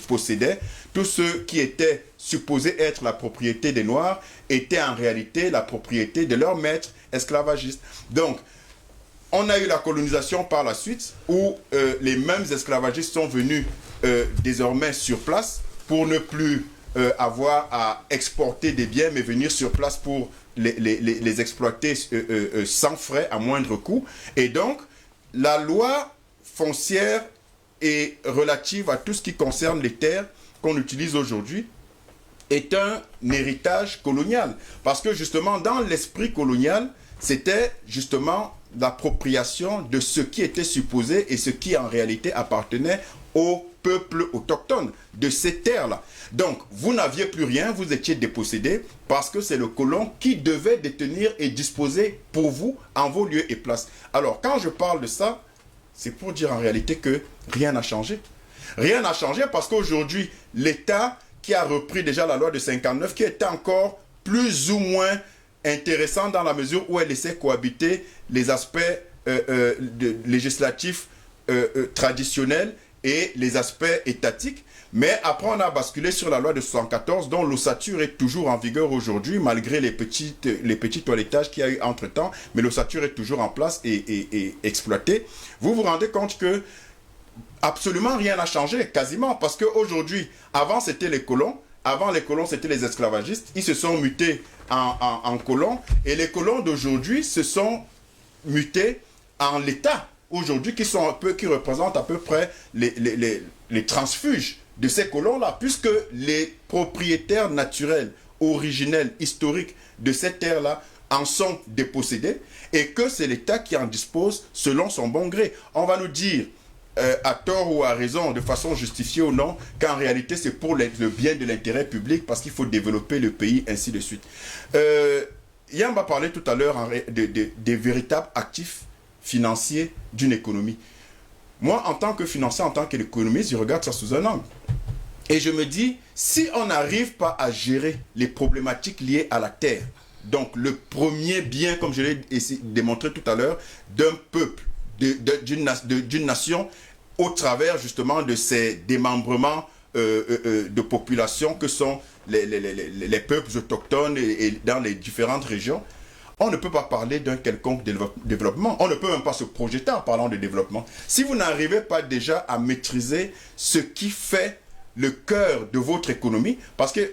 possédait, tout ce qui était supposé être la propriété des Noirs, était en réalité la propriété de leurs maîtres esclavagistes. Donc, on a eu la colonisation par la suite, où les mêmes esclavagistes sont venus désormais sur place pour ne plus avoir à exporter des biens, mais venir sur place pour les exploiter sans frais, à moindre coût. Et donc, la loi foncière est relative à tout ce qui concerne les terres qu'on utilise aujourd'hui, est un héritage colonial. Parce que justement, dans l'esprit colonial, c'était justement l'appropriation de ce qui était supposé et ce qui en réalité appartenait au peuple autochtone de ces terres-là. Donc, vous n'aviez plus rien, vous étiez dépossédé parce que c'est le colon qui devait détenir et disposer pour vous en vos lieux et places. Alors, quand je parle de ça, c'est pour dire en réalité que rien n'a changé. Rien n'a changé parce qu'aujourd'hui, l'État qui a repris déjà la loi de 59, qui était encore plus ou moins intéressant dans la mesure où elle laissait cohabiter les aspects législatifs traditionnels et les aspects étatiques. Mais après, on a basculé sur la loi de 74, dont l'ossature est toujours en vigueur aujourd'hui, malgré les petits toilettages qu'il y a eu entre-temps, mais l'ossature est toujours en place et exploitée. Vous vous rendez compte que absolument rien n'a changé, quasiment, parce qu'aujourd'hui, avant c'était les colons, c'était les esclavagistes, ils se sont mutés en colons, et les colons d'aujourd'hui se sont mutés en l'État, aujourd'hui, qui représentent à peu près les transfuges de ces colons-là, puisque les propriétaires naturels, originels, historiques de cette terre-là en sont dépossédés, et que c'est l'État qui en dispose selon son bon gré. On va nous dire, à tort ou à raison, de façon justifiée ou non, qu'en réalité c'est pour le bien de l'intérêt public, parce qu'il faut développer le pays, ainsi de suite. Yamba parlait tout à l'heure des véritables actifs financiers d'une économie. Moi, en tant que financier, en tant qu'économiste, je regarde ça sous un angle. Et je me dis, si on n'arrive pas à gérer les problématiques liées à la terre, donc le premier bien, comme je l'ai démontré tout à l'heure, d'un peuple, d'une nation, au travers justement de ces démembrements de population que sont les peuples autochtones et dans les différentes régions, on ne peut pas parler d'un quelconque développement. On ne peut même pas se projeter en parlant de développement. Si vous n'arrivez pas déjà à maîtriser ce qui fait le cœur de votre économie, parce que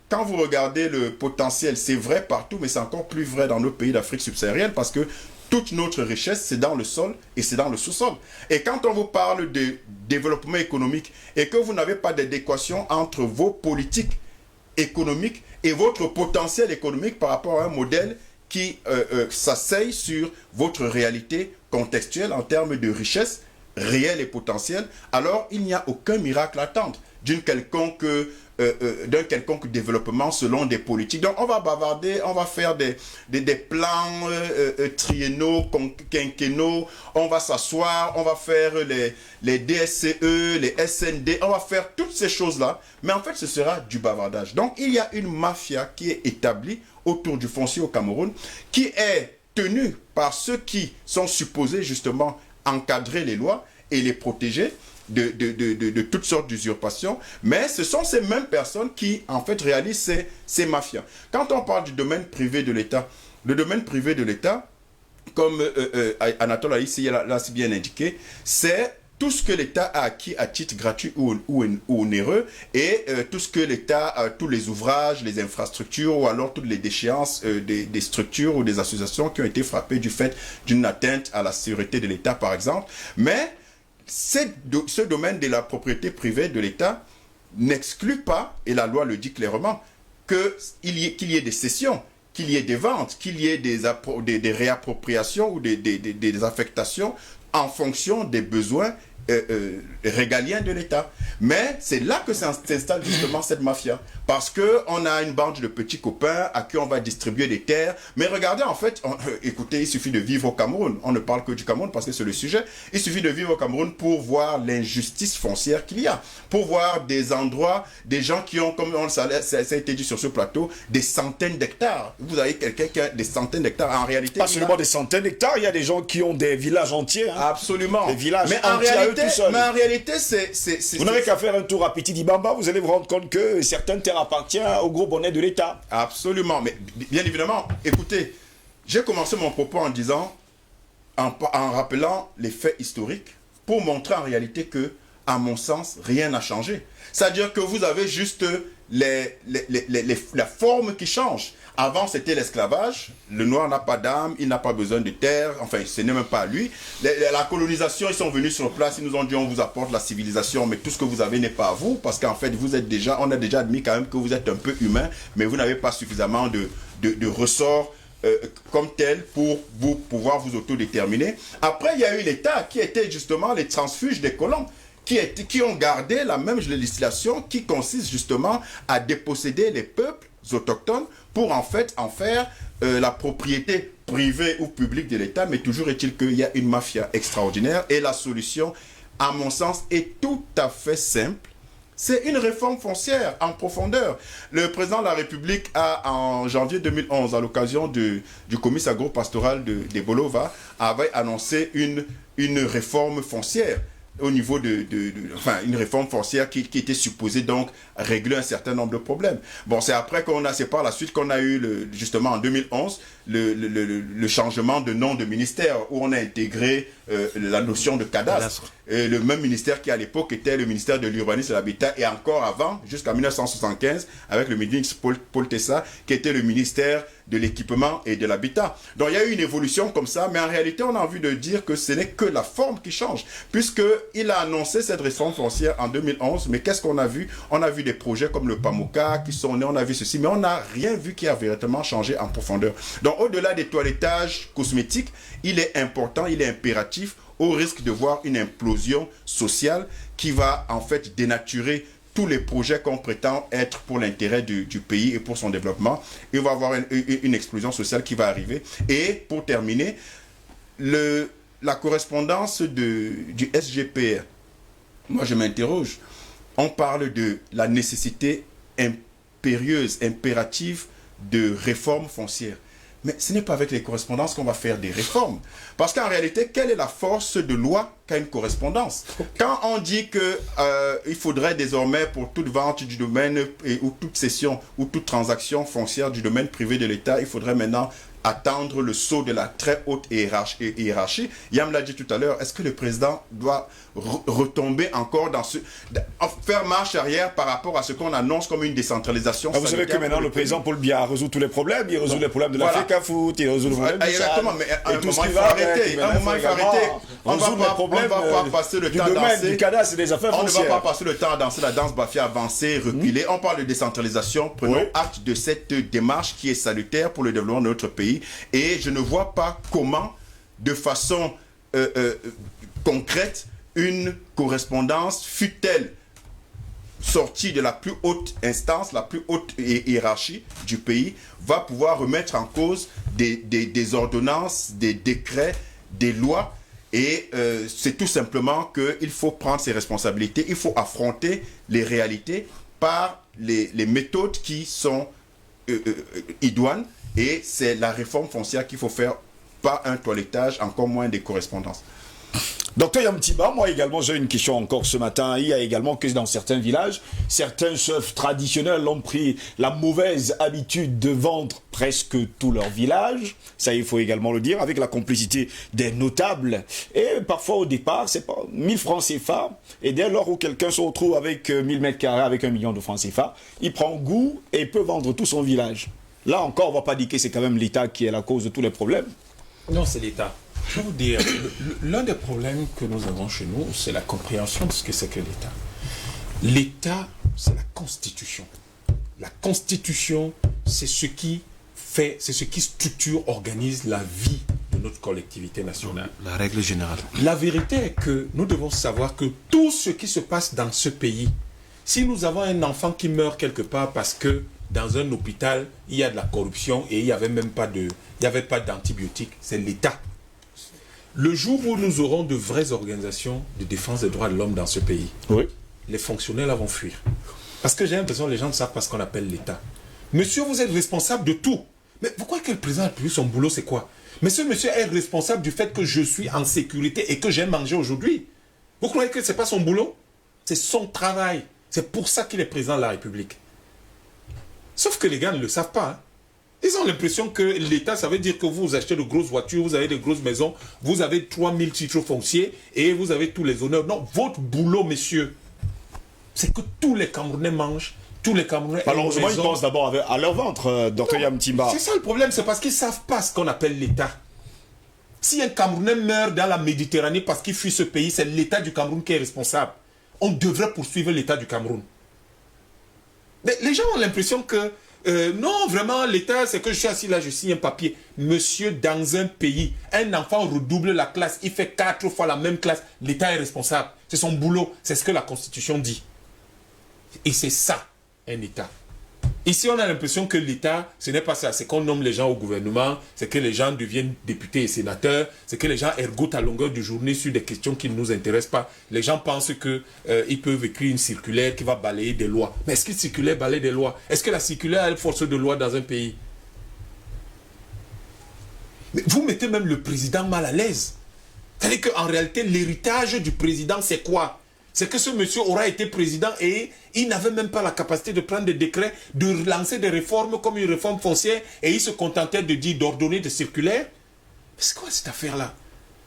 quand vous regardez le potentiel, c'est vrai partout, mais c'est encore plus vrai dans nos pays d'Afrique subsaharienne, parce que toute notre richesse, c'est dans le sol et c'est dans le sous-sol. Et quand on vous parle de développement économique et que vous n'avez pas d'adéquation entre vos politiques économiques et votre potentiel économique par rapport à un modèle qui s'asseye sur votre réalité contextuelle en termes de richesse réelle et potentielle, alors il n'y a aucun miracle à attendre d'un quelconque développement selon des politiques. Donc on va bavarder, on va faire des plans triennaux, quinquennaux, on va s'asseoir, on va faire les DSCE, les SND, on va faire toutes ces choses-là, mais en fait ce sera du bavardage. Donc il y a une mafia qui est établie autour du foncier au Cameroun, qui est tenue par ceux qui sont supposés justement encadrer les lois et les protéger de toutes sortes d'usurpations, mais ce sont ces mêmes personnes qui, en fait, réalisent ces mafias. Quand on parle du domaine privé de l'État, le domaine privé de l'État, comme Anatole a ici l'a si bien indiqué, c'est tout ce que l'État a acquis à titre gratuit ou onéreux, et tout ce que l'État, tous les ouvrages, les infrastructures, ou alors toutes les déchéances des structures ou des associations qui ont été frappées du fait d'une atteinte à la sécurité de l'État, par exemple. Mais ce domaine de la propriété privée de l'État n'exclut pas, et la loi le dit clairement, qu'il y ait des cessions, qu'il y ait des ventes, qu'il y ait des réappropriations ou des affectations en fonction des besoins régaliens de l'État. Mais c'est là que s'installe justement cette mafia. Parce qu'on a une bande de petits copains à qui on va distribuer des terres. Mais regardez, en fait, écoutez, il suffit de vivre au Cameroun. On ne parle que du Cameroun parce que c'est le sujet. Il suffit de vivre au Cameroun pour voir l'injustice foncière qu'il y a. Pour voir des endroits, des gens qui ont, comme ça a été dit sur ce plateau, des centaines d'hectares. Vous avez quelqu'un qui a des centaines d'hectares. En réalité, pas seulement des centaines d'hectares, il y a des gens qui ont des villages entiers. Hein. Absolument. Des villages mais entiers à eux tout seuls. Mais en réalité, c'est... Vous n'avez qu'à faire un tour à Petit Dibamba, vous allez vous rendre compte que certaines terres appartiennent au gros bonnet de l'État. Absolument. Mais bien évidemment, écoutez, j'ai commencé mon propos en disant, en rappelant les faits historiques, pour montrer en réalité que, à mon sens, rien n'a changé. C'est-à-dire que vous avez juste la forme qui change. Avant, c'était l'esclavage. Le noir n'a pas d'âme, il n'a pas besoin de terre. Enfin, ce n'est même pas lui. La colonisation, ils sont venus sur place, ils nous ont dit on vous apporte la civilisation, mais tout ce que vous avez n'est pas à vous, parce qu'en fait, on a déjà admis quand même que vous êtes un peu humain, mais vous n'avez pas suffisamment de ressorts comme tel pour pouvoir vous autodéterminer. Après, il y a eu l'État qui était justement les transfuges des colons, qui ont gardé la même législation qui consiste justement à déposséder les peuples autochtones pour en fait en faire la propriété privée ou publique de l'État, mais toujours est-il qu'il y a une mafia extraordinaire et la solution, à mon sens, est tout à fait simple. C'est une réforme foncière en profondeur. Le président de la République a, en janvier 2011, à l'occasion du comice agro-pastoral de Bolova, avait annoncé une réforme foncière au niveau enfin, une réforme foncière qui était supposée donc régler un certain nombre de problèmes. Bon, c'est par la suite qu'on a eu, justement en 2011, le changement de nom de ministère, où on a intégré la notion de cadastre. Le même ministère qui à l'époque était le ministère de l'Urbanisme et de l'Habitat, et encore avant, jusqu'à 1975, avec le ministre Paul Tessa, qui était le ministère de l'équipement et de l'habitat. Donc il y a eu une évolution comme ça, mais en réalité on a envie de dire que ce n'est que la forme qui change, puisqu'il a annoncé cette réforme foncière en 2011, mais qu'est-ce qu'on a vu? On a vu des projets comme le PAMOCA qui sont nés, on a vu ceci, mais on n'a rien vu qui a véritablement changé en profondeur. Donc au-delà des toilettages cosmétiques, il est important, il est impératif, au risque de voir une implosion sociale qui va en fait dénaturer tous les projets qu'on prétend être pour l'intérêt du pays et pour son développement. Il va y avoir une explosion sociale qui va arriver. Et pour terminer, la correspondance du SGPR, moi je m'interroge. On parle de la nécessité impérieuse, impérative de réformes foncières. Mais ce n'est pas avec les correspondances qu'on va faire des réformes. Parce qu'en réalité, quelle est la force de loi qu'a une correspondance? Quand on dit qu'il faudrait désormais pour toute vente du domaine ou toute cession ou toute transaction foncière du domaine privé de l'État, il faudrait maintenant attendre le saut de la très haute hiérarchie. Yam l'a dit tout à l'heure, est-ce que le président doit retomber encore faire marche arrière par rapport à ce qu'on annonce comme une décentralisation? Vous savez que maintenant le président Paul Biya résout tous les problèmes, il résout les problèmes de la FECAFOOT, il résout le problème du exactement, mais à un moment il faut arrêter. On ne va pas passer le temps du CADAS et des affaires foncières. On ne va pas passer le temps à danser la danse Bafia, avancer, reculer. On parle de décentralisation, prenons acte de cette démarche qui est salutaire pour le développement de notre pays. Et je ne vois pas comment, de façon concrète, une correspondance, fût-elle sortie de la plus haute instance, la plus haute hiérarchie du pays, va pouvoir remettre en cause des ordonnances, des décrets, des lois. Et c'est tout simplement qu'il faut prendre ses responsabilités, il faut affronter les réalités par les méthodes qui sont idoines. Et c'est la réforme foncière qu'il faut faire, pas un toilettage, encore moins des correspondances. Docteur Yamtiba, moi également j'ai une question encore ce matin. Il y a également que dans certains villages, certains chefs traditionnels ont pris la mauvaise habitude de vendre presque tout leur village. Ça, il faut également le dire, avec la complicité des notables. Et parfois au départ, c'est pas 1000 francs CFA. Et dès lors où quelqu'un se retrouve avec 1000 mètres carrés, avec 1 million de francs CFA, il prend goût et peut vendre tout son village. Là encore, on ne va pas dire que c'est quand même l'État qui est la cause de tous les problèmes. Non, c'est l'État. Je vais vous dire, l'un des problèmes que nous avons chez nous, c'est la compréhension de ce que c'est que l'État. L'État, c'est la Constitution. La Constitution, c'est ce qui fait, c'est ce qui structure, organise la vie de notre collectivité nationale. La règle générale. La vérité est que nous devons savoir que tout ce qui se passe dans ce pays, si nous avons un enfant qui meurt quelque part parce que dans un hôpital, il y a de la corruption et il n'y avait même pas d'antibiotiques, c'est l'État. Le jour où nous aurons de vraies organisations de défense des droits de l'homme dans ce pays, les fonctionnaires là vont fuir. Parce que j'ai l'impression que les gens ne savent pas ce qu'on appelle l'État. Monsieur, vous êtes responsable de tout. Mais vous croyez que le président a pu son boulot, c'est quoi? Mais ce monsieur est responsable du fait que je suis en sécurité et que j'ai mangé aujourd'hui. Vous croyez que ce n'est pas son boulot? C'est son travail. C'est pour ça qu'il est président de la République. Sauf que les gars ne le savent pas. Hein. Ils ont l'impression que l'État, ça veut dire que vous achetez de grosses voitures, vous avez de grosses maisons, vous avez 3000 titres fonciers et vous avez tous les honneurs. Non, votre boulot, messieurs, c'est que tous les Camerounais mangent, tous les Camerounais... Malheureusement, ils pensent d'abord à leur ventre, Dr Yamtiba. C'est ça le problème, c'est parce qu'ils ne savent pas ce qu'on appelle l'État. Si un Camerounais meurt dans la Méditerranée parce qu'il fuit ce pays, c'est l'État du Cameroun qui est responsable. On devrait poursuivre l'État du Cameroun. Mais les gens ont l'impression que non, vraiment, l'État, c'est que je suis assis là, je signe un papier. Monsieur, dans un pays, un enfant redouble la classe, il fait 4 fois la même classe, l'État est responsable. C'est son boulot, c'est ce que la Constitution dit. Et c'est ça, un État. Ici, on a l'impression que l'État, ce n'est pas ça. C'est qu'on nomme les gens au gouvernement, c'est que les gens deviennent députés et sénateurs, c'est que les gens ergotent à longueur de journée sur des questions qui ne nous intéressent pas. Les gens pensent qu'ils peuvent écrire une circulaire qui va balayer des lois. Mais est-ce qu'une circulaire balaye des lois? Est-ce que la circulaire a une force de loi dans un pays? Mais vous mettez même le président mal à l'aise. C'est-à-dire qu'en réalité, l'héritage du président, c'est quoi? C'est que ce monsieur aura été président et il n'avait même pas la capacité de prendre des décrets, de lancer des réformes comme une réforme foncière et il se contentait de dire, d'ordonner des circulaires. Mais c'est quoi cette affaire-là?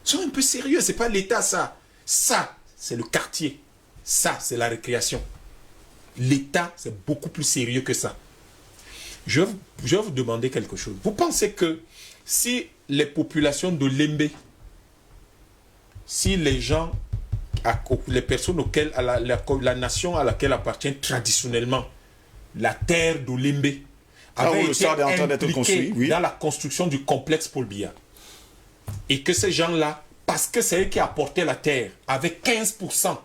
Soyez un peu sérieux, c'est pas l'État ça. Ça, c'est le quartier. Ça, c'est la récréation. L'État, c'est beaucoup plus sérieux que ça. Je vais vous demander quelque chose. Vous pensez que si les populations de Lembe, si les gens... les personnes auxquelles, la nation à laquelle appartient traditionnellement la terre d'Olembe avait été impliquée dans la construction du complexe Paul Biya. Et que ces gens-là, parce que c'est eux qui apportaient la terre, avaient 15%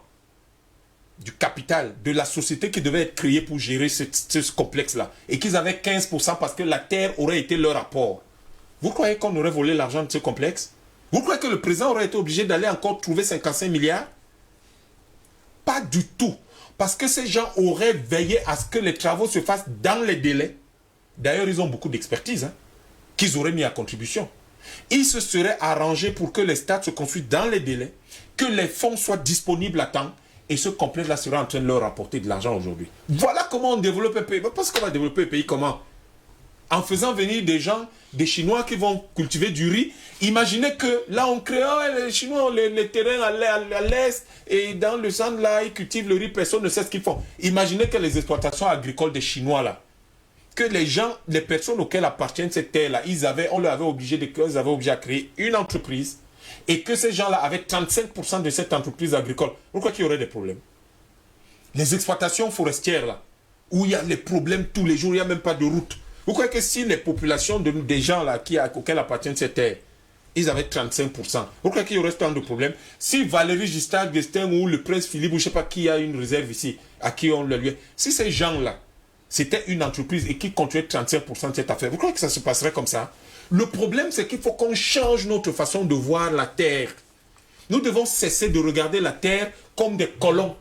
du capital de la société qui devait être créée pour gérer ce complexe-là. Et qu'ils avaient 15% parce que la terre aurait été leur apport. Vous croyez qu'on aurait volé l'argent de ce complexe? Vous croyez que le président aurait été obligé d'aller encore trouver 55 milliards? Pas du tout. Parce que ces gens auraient veillé à ce que les travaux se fassent dans les délais. D'ailleurs, ils ont beaucoup d'expertise qu'ils auraient mis à contribution. Ils se seraient arrangés pour que les stades se construisent dans les délais, que les fonds soient disponibles à temps, et ce complexe-là sera en train de leur rapporter de l'argent aujourd'hui. Voilà comment on développe un pays. Mais parce qu'on va développer un pays comment? en faisant venir des gens, des Chinois qui vont cultiver du riz. Imaginez que là, on crée les Chinois, les terrains à l'est, et dans le centre, là, ils cultivent le riz, personne ne sait ce qu'ils font. Imaginez que les exploitations agricoles des Chinois, là, que les gens, les personnes auxquelles appartiennent cette terre-là, on leur avait obligé à créer une entreprise, et que ces gens-là avaient 35% de cette entreprise agricole. Pourquoi qu'il y aurait des problèmes? Les exploitations forestières, là, où il y a les problèmes tous les jours, il n'y a même pas de route. Vous croyez que si les populations des gens là auxquels appartiennent cette terre, ils avaient 35%, vous croyez qu'il y aurait tant de problèmes? Si Valéry Giscard d'Estaing ou le prince Philippe, ou je ne sais pas qui a une réserve ici, à qui on le lui... Si ces gens-là, c'était une entreprise et qui contrôlait 35% de cette affaire, vous croyez que ça se passerait comme ça? Le problème, c'est qu'il faut qu'on change notre façon de voir la terre. Nous devons cesser de regarder la terre comme des colons.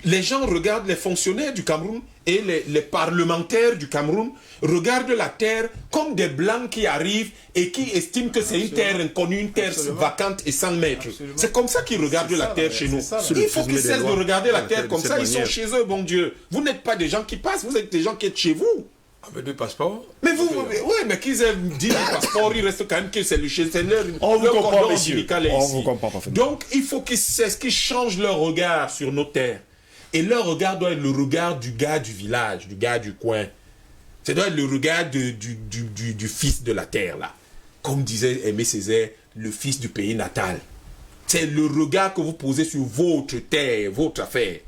Les gens regardent les fonctionnaires du Cameroun et les parlementaires du Cameroun regardent la terre comme des blancs qui arrivent et qui estiment que c'est une terre inconnue, une terre vacante et sans maître. C'est comme ça qu'ils regardent la terre chez nous. Il faut qu'ils cessent de regarder la terre comme ça. Ils sont chez eux, bon Dieu. Vous n'êtes pas des gens qui passent, vous êtes des gens qui êtes chez vous. Avec deux passeports. Mais vous, oui, mais qu'ils aient dit le passeport, il reste quand même que c'est leur On vous comprend, messieurs. On vous comprend parfaitement. Donc, il faut qu'ils changent leur regard sur nos terres. Et leur regard doit être le regard du gars du village, du gars du coin. Ça doit être le regard du fils de la terre, là. Comme disait Aimé Césaire, le fils du pays natal. C'est le regard que vous posez sur votre terre, votre affaire.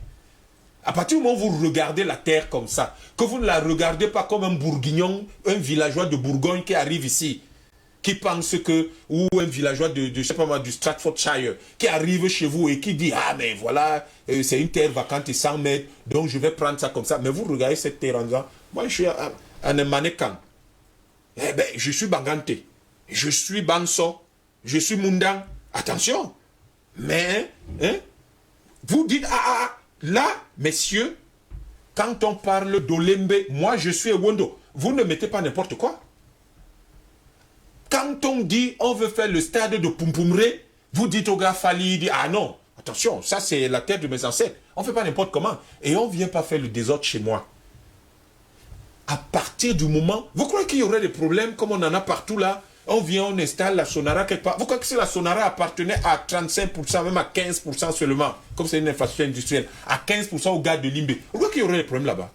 À partir du moment où vous regardez la terre comme ça, que vous ne la regardez pas comme un bourguignon, un villageois de Bourgogne qui arrive ici, qui pense que, ou un villageois je sais pas moi, du Stratfordshire, qui arrive chez vous et qui dit, ah mais voilà, c'est une terre vacante et 100 mètres, donc je vais prendre ça comme ça. Mais vous regardez cette terre en disant, moi je suis un mannequin. Eh ben, je suis Bangante, je suis Banso, je suis Mundang. Attention. Mais, hein, vous dites, là, messieurs, quand on parle d'Olembe, moi je suis Ewondo. Vous ne mettez pas n'importe quoi. Quand on dit on veut faire le stade de Pumpumre, vous dites au gars Fali, il dit ah non, attention, ça c'est la terre de mes ancêtres. On ne fait pas n'importe comment. Et on ne vient pas faire le désordre chez moi. À partir du moment, vous croyez qu'il y aurait des problèmes comme on en a partout là? On vient, on installe la Sonara quelque part. Vous croyez que si la Sonara appartenait à 35%, même à 15% seulement, comme c'est une infrastructure industrielle, à 15% aux gars de Limbe, vous croyez qu'il y aurait des problèmes là-bas?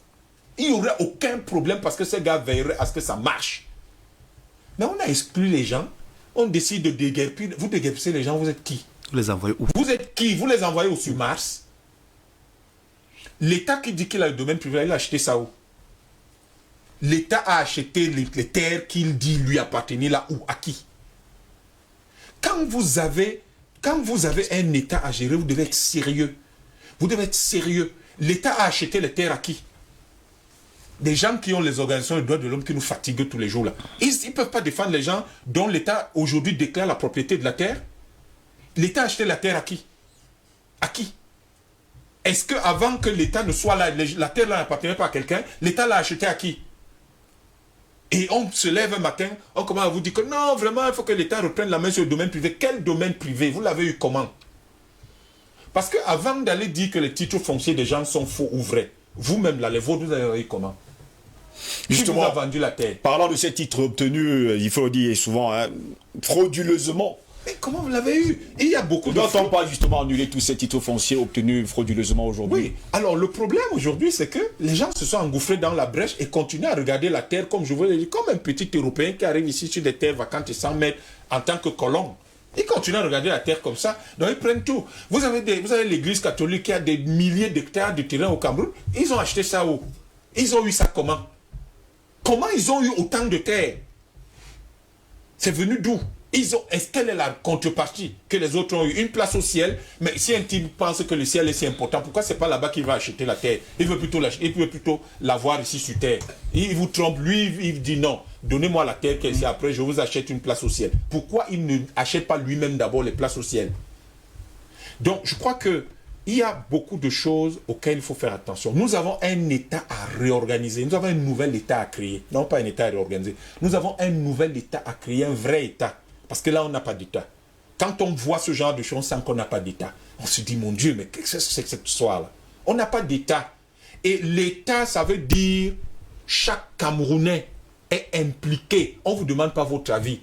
Il n'y aurait aucun problème parce que ces gars veilleraient à ce que ça marche. Mais on a exclu les gens, on décide de déguerpir. Vous déguerpissez les gens, vous êtes qui? Vous les envoyez où? Vous êtes qui? Vous les envoyez au sur Mars. L'État qui dit qu'il a le domaine privé, il a acheté ça où? L'État a acheté les terres qu'il dit lui appartenir là où? À qui? Quand vous avez un État à gérer, vous devez être sérieux. Vous devez être sérieux. L'État a acheté les terres à qui? Des gens qui ont les organisations des droits de l'homme qui nous fatiguent tous les jours là. Ils ne peuvent pas défendre les gens dont l'État aujourd'hui déclare la propriété de la terre. L'État a acheté la terre à qui? À qui? Est-ce qu'avant que l'État ne soit là, la terre là n'appartenait pas à quelqu'un, l'État l'a acheté à qui? Et on se lève un matin, on commence à vous dire que non, vraiment, il faut que l'État reprenne la main sur le domaine privé. Quel domaine privé? Vous l'avez eu comment? Parce qu'avant d'aller dire que les titres fonciers des gens sont faux ou vrais, vous-même là, les vôtres, vous avez eu comment? Justement, qui vous a vendu la terre? Parlant de ces titres obtenus, il faut le dire souvent, hein, frauduleusement. Mais comment vous l'avez eu? Et il y a beaucoup de... Doit-on pas justement annuler tous ces titres fonciers obtenus frauduleusement aujourd'hui? Oui. Alors le problème aujourd'hui, c'est que les gens se sont engouffrés dans la brèche et continuent à regarder la terre, comme je vous l'ai dit, comme un petit Européen qui arrive ici sur des terres vacantes et 100 mètres en tant que colon. Ils continuent à regarder la terre comme ça, donc ils prennent tout. Vous avez l'église catholique qui a des milliers d'hectares de terrain au Cameroun. Ils ont acheté ça où? Ils ont eu ça comment? Comment ils ont eu autant de terres? C'est venu d'où? Quelle est la contrepartie que les autres ont eu? Une place au ciel, mais si un type pense que le ciel est si important, pourquoi c'est pas là-bas qu'il va acheter la terre? Il veut plutôt l'avoir ici sur terre. Il vous trompe, lui, il dit non, donnez-moi la terre qui est ici, après je vous achète une place au ciel. Pourquoi il ne achète pas lui-même d'abord les places au ciel? Donc je crois que il y a beaucoup de choses auxquelles il faut faire attention. Nous avons un État à réorganiser. Nous avons un nouvel État à créer. Non pas un État à réorganiser. Nous avons un nouvel État à créer, un vrai État. Parce que là, on n'a pas d'État. Quand on voit ce genre de choses, on sent qu'on n'a pas d'État. On se dit, mon Dieu, mais qu'est-ce que c'est que cette histoire-là? On n'a pas d'État. Et l'État, ça veut dire chaque Camerounais est impliqué. On ne vous demande pas votre avis.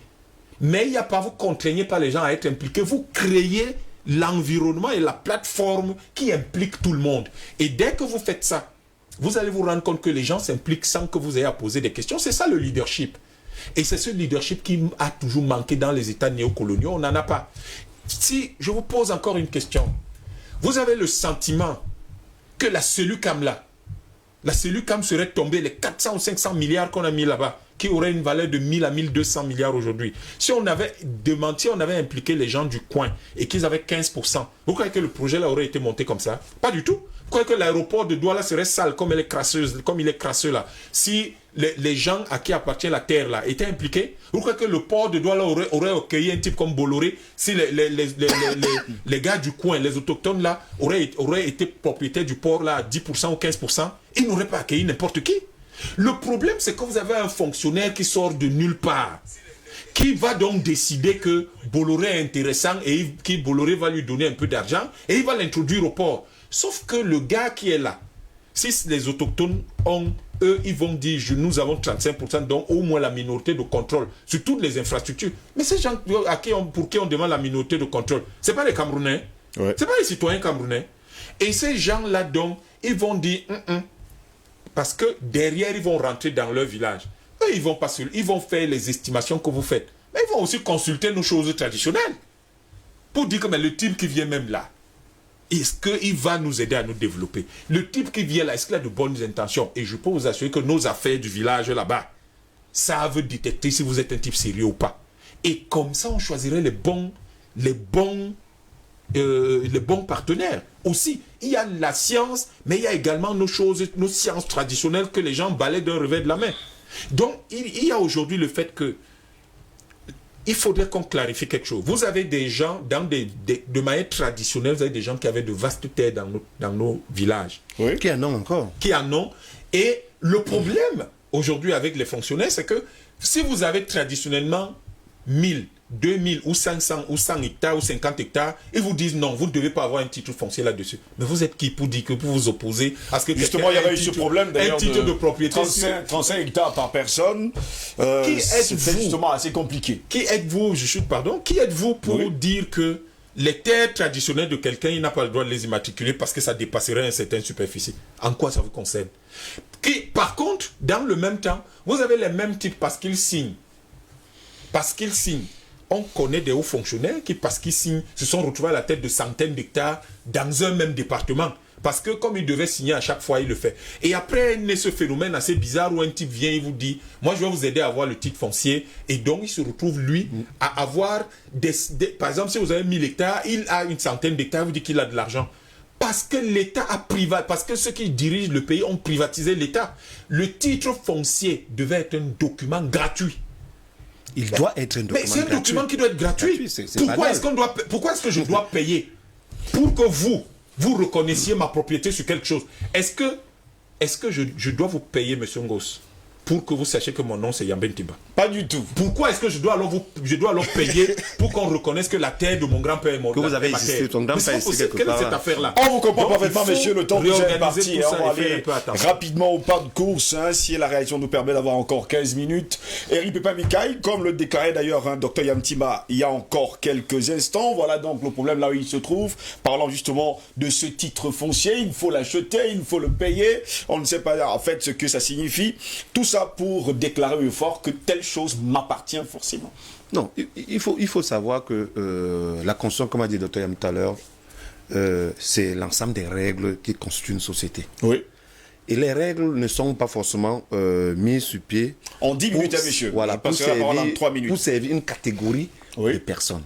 Mais il n'y a pas, vous ne contraignez pas les gens à être impliqués. Vous créez l'environnement et la plateforme qui implique tout le monde. Et dès que vous faites ça, vous allez vous rendre compte que les gens s'impliquent sans que vous ayez à poser des questions. C'est ça le leadership. Et c'est ce leadership qui a toujours manqué dans les États néocoloniaux. On n'en a pas. Si je vous pose encore une question, vous avez le sentiment que la cellule CAM là, la cellule CAM serait tombée, les 400 ou 500 milliards qu'on a mis là-bas, qui aurait une valeur de 1000 à 1200 milliards aujourd'hui. Si on avait démenti, on avait impliqué les gens du coin et qu'ils avaient 15%, vous croyez que le projet là aurait été monté comme ça? Pas du tout. Vous croyez que l'aéroport de Douala serait sale comme il est crasseux là? Si les gens à qui appartient la terre là étaient impliqués, vous croyez que le port de Douala aurait accueilli un type comme Bolloré si les gars du coin, les autochtones là, auraient été propriétaires du port là à 10% ou 15%? Ils n'auraient pas accueilli n'importe qui. Le problème, c'est que vous avez un fonctionnaire qui sort de nulle part, qui va donc décider que Bolloré est intéressant et que Bolloré va lui donner un peu d'argent et il va l'introduire au port. Sauf que le gars qui est là, si les autochtones ont, eux, ils vont dire, nous avons 35%, donc au moins la minorité de contrôle sur toutes les infrastructures. Mais ces gens pour qui on demande la minorité de contrôle, ce n'est pas les Camerounais, Ouais. ce n'est pas les citoyens camerounais. Et ces gens-là, donc, ils vont dire, parce que derrière, ils vont rentrer dans leur village. Eux, ils vont faire les estimations que vous faites. Mais ils vont aussi consulter nos choses traditionnelles. Pour dire que mais le type qui vient même là, est-ce qu'il va nous aider à nous développer? Le type qui vient là, est-ce qu'il a de bonnes intentions? Et je peux vous assurer que nos affaires du village là-bas savent détecter si vous êtes un type sérieux ou pas. Et comme ça, on choisirait les bons partenaires. Aussi, il y a la science, mais il y a également nos sciences traditionnelles que les gens balaient d'un revers de la main. Donc, il y a aujourd'hui le fait que il faudrait qu'on clarifie quelque chose. Vous avez des gens, de manière traditionnelle, vous avez des gens qui avaient de vastes terres dans nos villages. Oui. Qui en ont encore. Qui en ont. Et le problème, aujourd'hui, avec les fonctionnaires, c'est que si vous avez traditionnellement 1000, 2000 ou 500 ou 100 hectares ou 50 hectares, ils vous disent non, vous ne devez pas avoir un titre foncier là-dessus. Mais vous êtes qui pour dire que pour vous opposer à ce que Justement, il y avait eu ce problème d'ailleurs. Un titre de propriété. 35 hectares par personne. C'est justement assez compliqué. Qui êtes-vous, qui êtes-vous pour dire que les terres traditionnelles de quelqu'un, il n'a pas le droit de les immatriculer parce que ça dépasserait une certaine superficie? En quoi ça vous concerne? Par contre, dans le même temps, vous avez les mêmes types parce qu'ils signent. On connaît des hauts fonctionnaires qui, parce qu'ils signent, se sont retrouvés à la tête de centaines d'hectares dans un même département. Parce que comme il devait signer à chaque fois, il le fait. Et après, il naît ce phénomène assez bizarre où un type vient et vous dit, moi je vais vous aider à avoir le titre foncier. Et donc, il se retrouve, lui, à avoir par exemple, si vous avez 1000 hectares, il a une centaine d'hectares, vous dit qu'il a de l'argent. Parce que l'État a privatisé, parce que ceux qui dirigent le pays ont privatisé l'État. Le titre foncier devait être un document gratuit. Il doit être un document gratuit. Mais c'est un document qui doit être gratuit. Pourquoi est-ce que je dois payer pour que vous reconnaissiez ma propriété sur quelque chose? Est-ce que je dois vous payer, monsieur Ngos, pour que vous sachiez que mon nom c'est Yambé Ntimba? Pas du tout. Pourquoi est-ce que je dois alors payer pour qu'on reconnaisse que la terre de mon grand-père est mon que vous avez existé, ton grand-père est quelque part. Quelle est cette affaire-là? On vous comprend parfaitement, messieurs, le temps que j'ai parti. On va aller rapidement rapidement au pas de course, si la réaction nous permet d'avoir encore 15 minutes. Eric Pépin Mikaï, comme le déclarait d'ailleurs Dr Yamtima il y a encore quelques instants, voilà donc le problème là où il se trouve, parlant justement de ce titre foncier, il faut l'acheter, il faut le payer, on ne sait pas en fait ce que ça signifie, tout ça pour déclarer au fort que telle chose m'appartient forcément. Non, il faut savoir que la Constitution, comme a dit le Dr Yam tout à l'heure, c'est l'ensemble des règles qui constituent une société. Oui. Et les règles ne sont pas forcément mises sur pied. En 10 minutes, monsieur. Voilà, pour servir une catégorie de personnes.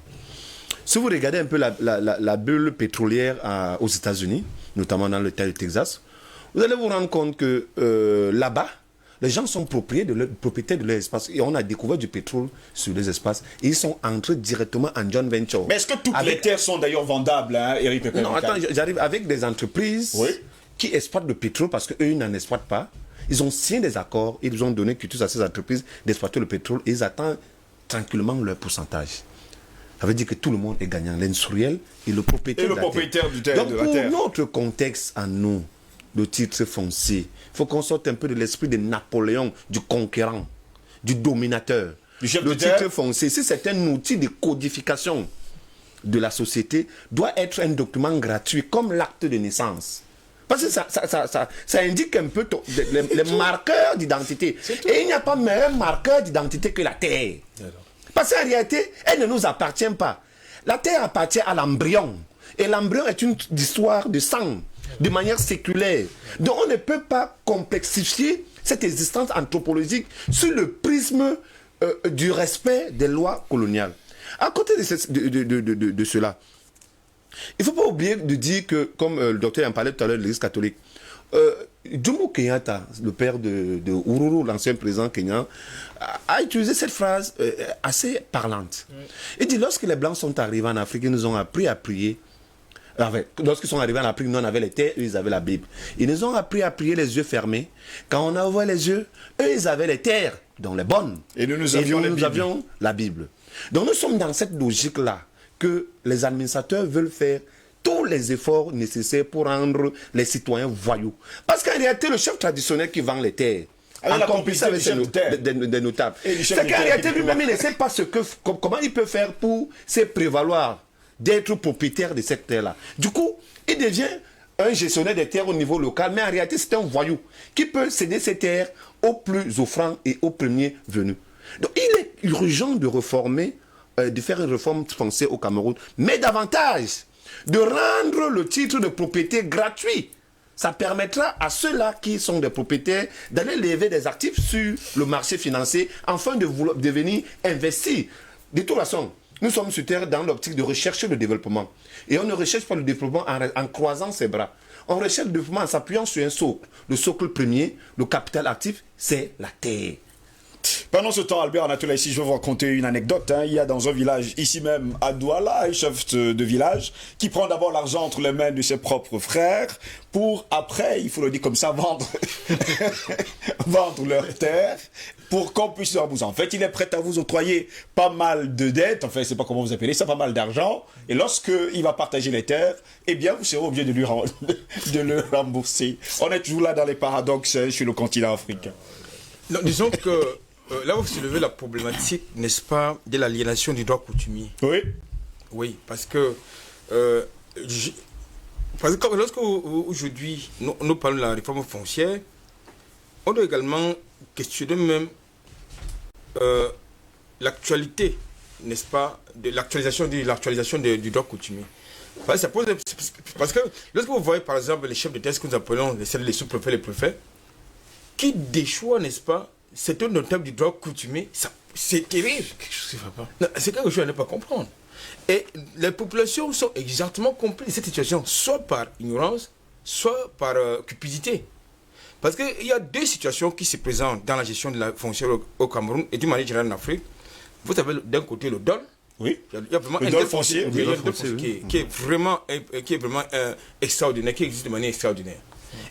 Si vous regardez un peu la bulle pétrolière aux États-Unis, notamment dans l'État du Texas, vous allez vous rendre compte que là-bas, les gens sont propriétaires de leur espace. Et on a découvert du pétrole sur les espaces. Et ils sont entrés directement en joint venture. Mais est-ce que toutes les terres sont d'ailleurs vendables, Eric Pépin? Non, attends, j'arrive avec des entreprises qui exploitent le pétrole parce qu'eux, ils n'en exploitent pas. Ils ont signé des accords. Ils ont donné quitus à ces entreprises d'exploiter le pétrole. Et ils attendent tranquillement leur pourcentage. Ça veut dire que tout le monde est gagnant. L'industriel et le propriétaire, de la terre. Donc, pour notre contexte à nous, de titre foncier. Il faut qu'on sorte un peu de l'esprit de Napoléon, du conquérant, du dominateur. Du chef le de terre. titre foncier, si c'est un outil de codification de la société, doit être un document gratuit, comme l'acte de naissance. Parce que ça indique un peu les marqueurs d'identité. Et il n'y a pas meilleur marqueur d'identité que la terre. Parce qu'en réalité, elle ne nous appartient pas. La terre appartient à l'embryon. Et l'embryon est une histoire de sang, de manière séculaire. Donc on ne peut pas complexifier cette existence anthropologique sur le prisme du respect des lois coloniales. À côté de cela, il ne faut pas oublier de dire que, comme le docteur en parlait tout à l'heure de l'Église catholique, Jomo Kenyatta, le père de Uhuru, l'ancien président kenyan, a utilisé cette phrase assez parlante. Il dit, lorsque les Blancs sont arrivés en Afrique, ils nous ont appris à prier. Lorsqu'ils sont arrivés en Afrique, nous on avait les terres, eux ils avaient la Bible. Ils nous ont appris à prier les yeux fermés. Quand on a ouvert les yeux, eux ils avaient les terres, donc les bonnes. Et nous avions la Bible. Donc nous sommes dans cette logique-là que les administrateurs veulent faire tous les efforts nécessaires pour rendre les citoyens voyous. Parce qu'en réalité, le chef traditionnel qui vend les terres, avec la complicité des notables, c'est qu'en qu'en réalité lui-même, il ne sait pas comment il peut faire pour se prévaloir d'être propriétaire de cette terre-là. Du coup, il devient un gestionnaire des terres au niveau local, mais en réalité, c'est un voyou qui peut céder ses terres aux plus offrants et aux premiers venus. Donc, il est urgent de réformer, de faire une réforme foncière au Cameroun, mais davantage de rendre le titre de propriété gratuit. Ça permettra à ceux-là qui sont des propriétaires d'aller lever des actifs sur le marché financier afin de venir investir. De toute façon, nous sommes sur Terre dans l'optique de rechercher le développement. Et on ne recherche pas le développement en croisant ses bras. On recherche le développement en s'appuyant sur un socle. Le socle premier, le capital actif, c'est la terre. Pendant ce temps, Albert Anatola, ici, je vais vous raconter une anecdote. Il y a dans un village, ici même, à Douala, un chef de village qui prend d'abord l'argent entre les mains de ses propres frères pour, après, il faut le dire comme ça, vendre, vendre leurs terres pour qu'on puisse leur rembourser. En fait, il est prêt à vous octroyer pas mal de dettes, enfin, je ne sais pas comment vous appelez ça, pas mal d'argent. Et lorsqu'il va partager les terres, eh bien, vous serez obligé de le rembourser. On est toujours là dans les paradoxes sur le continent africain. Non, disons que là, vous soulevez la problématique, n'est-ce pas, de l'aliénation du droit coutumier. Oui. Oui, parce que lorsque aujourd'hui nous parlons de la réforme foncière, on doit également questionner même l'actualité, n'est-ce pas, de l'actualisation du droit coutumier. Parce que lorsque vous voyez par exemple les chefs de terre que nous appelons les sous-préfets, les préfets, qui déchoient, n'est-ce pas, c'est un notable du droit coutumier, c'est terrible. C'est quelque chose à ne pas comprendre. Et les populations sont exactement complices de cette situation, soit par ignorance, soit par cupidité. Parce qu'il y a deux situations qui se présentent dans la gestion de la foncière au Cameroun et d'une manière générale en Afrique. Vous avez d'un côté le DOL. Oui. Il y a vraiment le DOL foncier, qui est vraiment extraordinaire, qui existe de manière extraordinaire.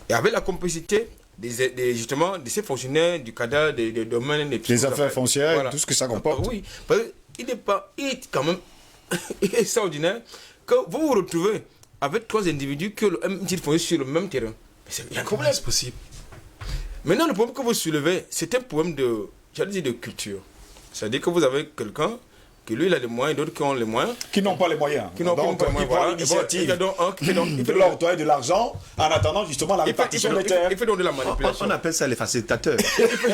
Et avec la complicité justement de ces fonctionnaires du cadre des domaines des affaires foncières, voilà. Tout ce que ça comporte. Oui, parce qu'il est quand même extraordinaire que vous vous retrouvez avec trois individus qui ont le même titre foncier sur le même terrain. Il y a un problème. C'est possible. Maintenant, le problème que vous soulevez, c'est un problème de culture. C'est-à-dire que vous avez quelqu'un que lui, il a les moyens, d'autres qui ont les moyens. Qui n'ont pas les moyens. Qui n'ont pas les moyens. Prend l'initiative. Il fait l'octroi de l'argent en attendant justement la répartition des terres. Il fait donc de la manipulation. On appelle ça les facilitateurs.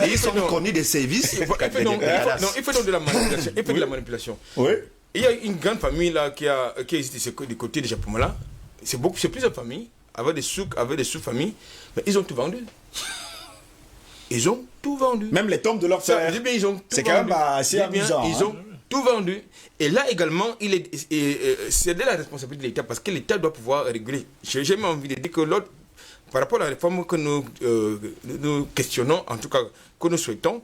Ils sont connus des services. Il fait donc de la manipulation. Il fait de la manipulation. Oui. Il y a une grande famille là qui existe du côté de Japon là. C'est plusieurs familles avec des sous-familles, mais ils ont tout vendu. Ils ont tout vendu. Même les tombes de leurs frères. C'est quand même assez amusant. Ils ont tout vendu. Et là également, c'est de la responsabilité de l'État parce que l'État doit pouvoir réguler. J'ai jamais envie de dire que par rapport à la réforme que nous questionnons, en tout cas que nous souhaitons,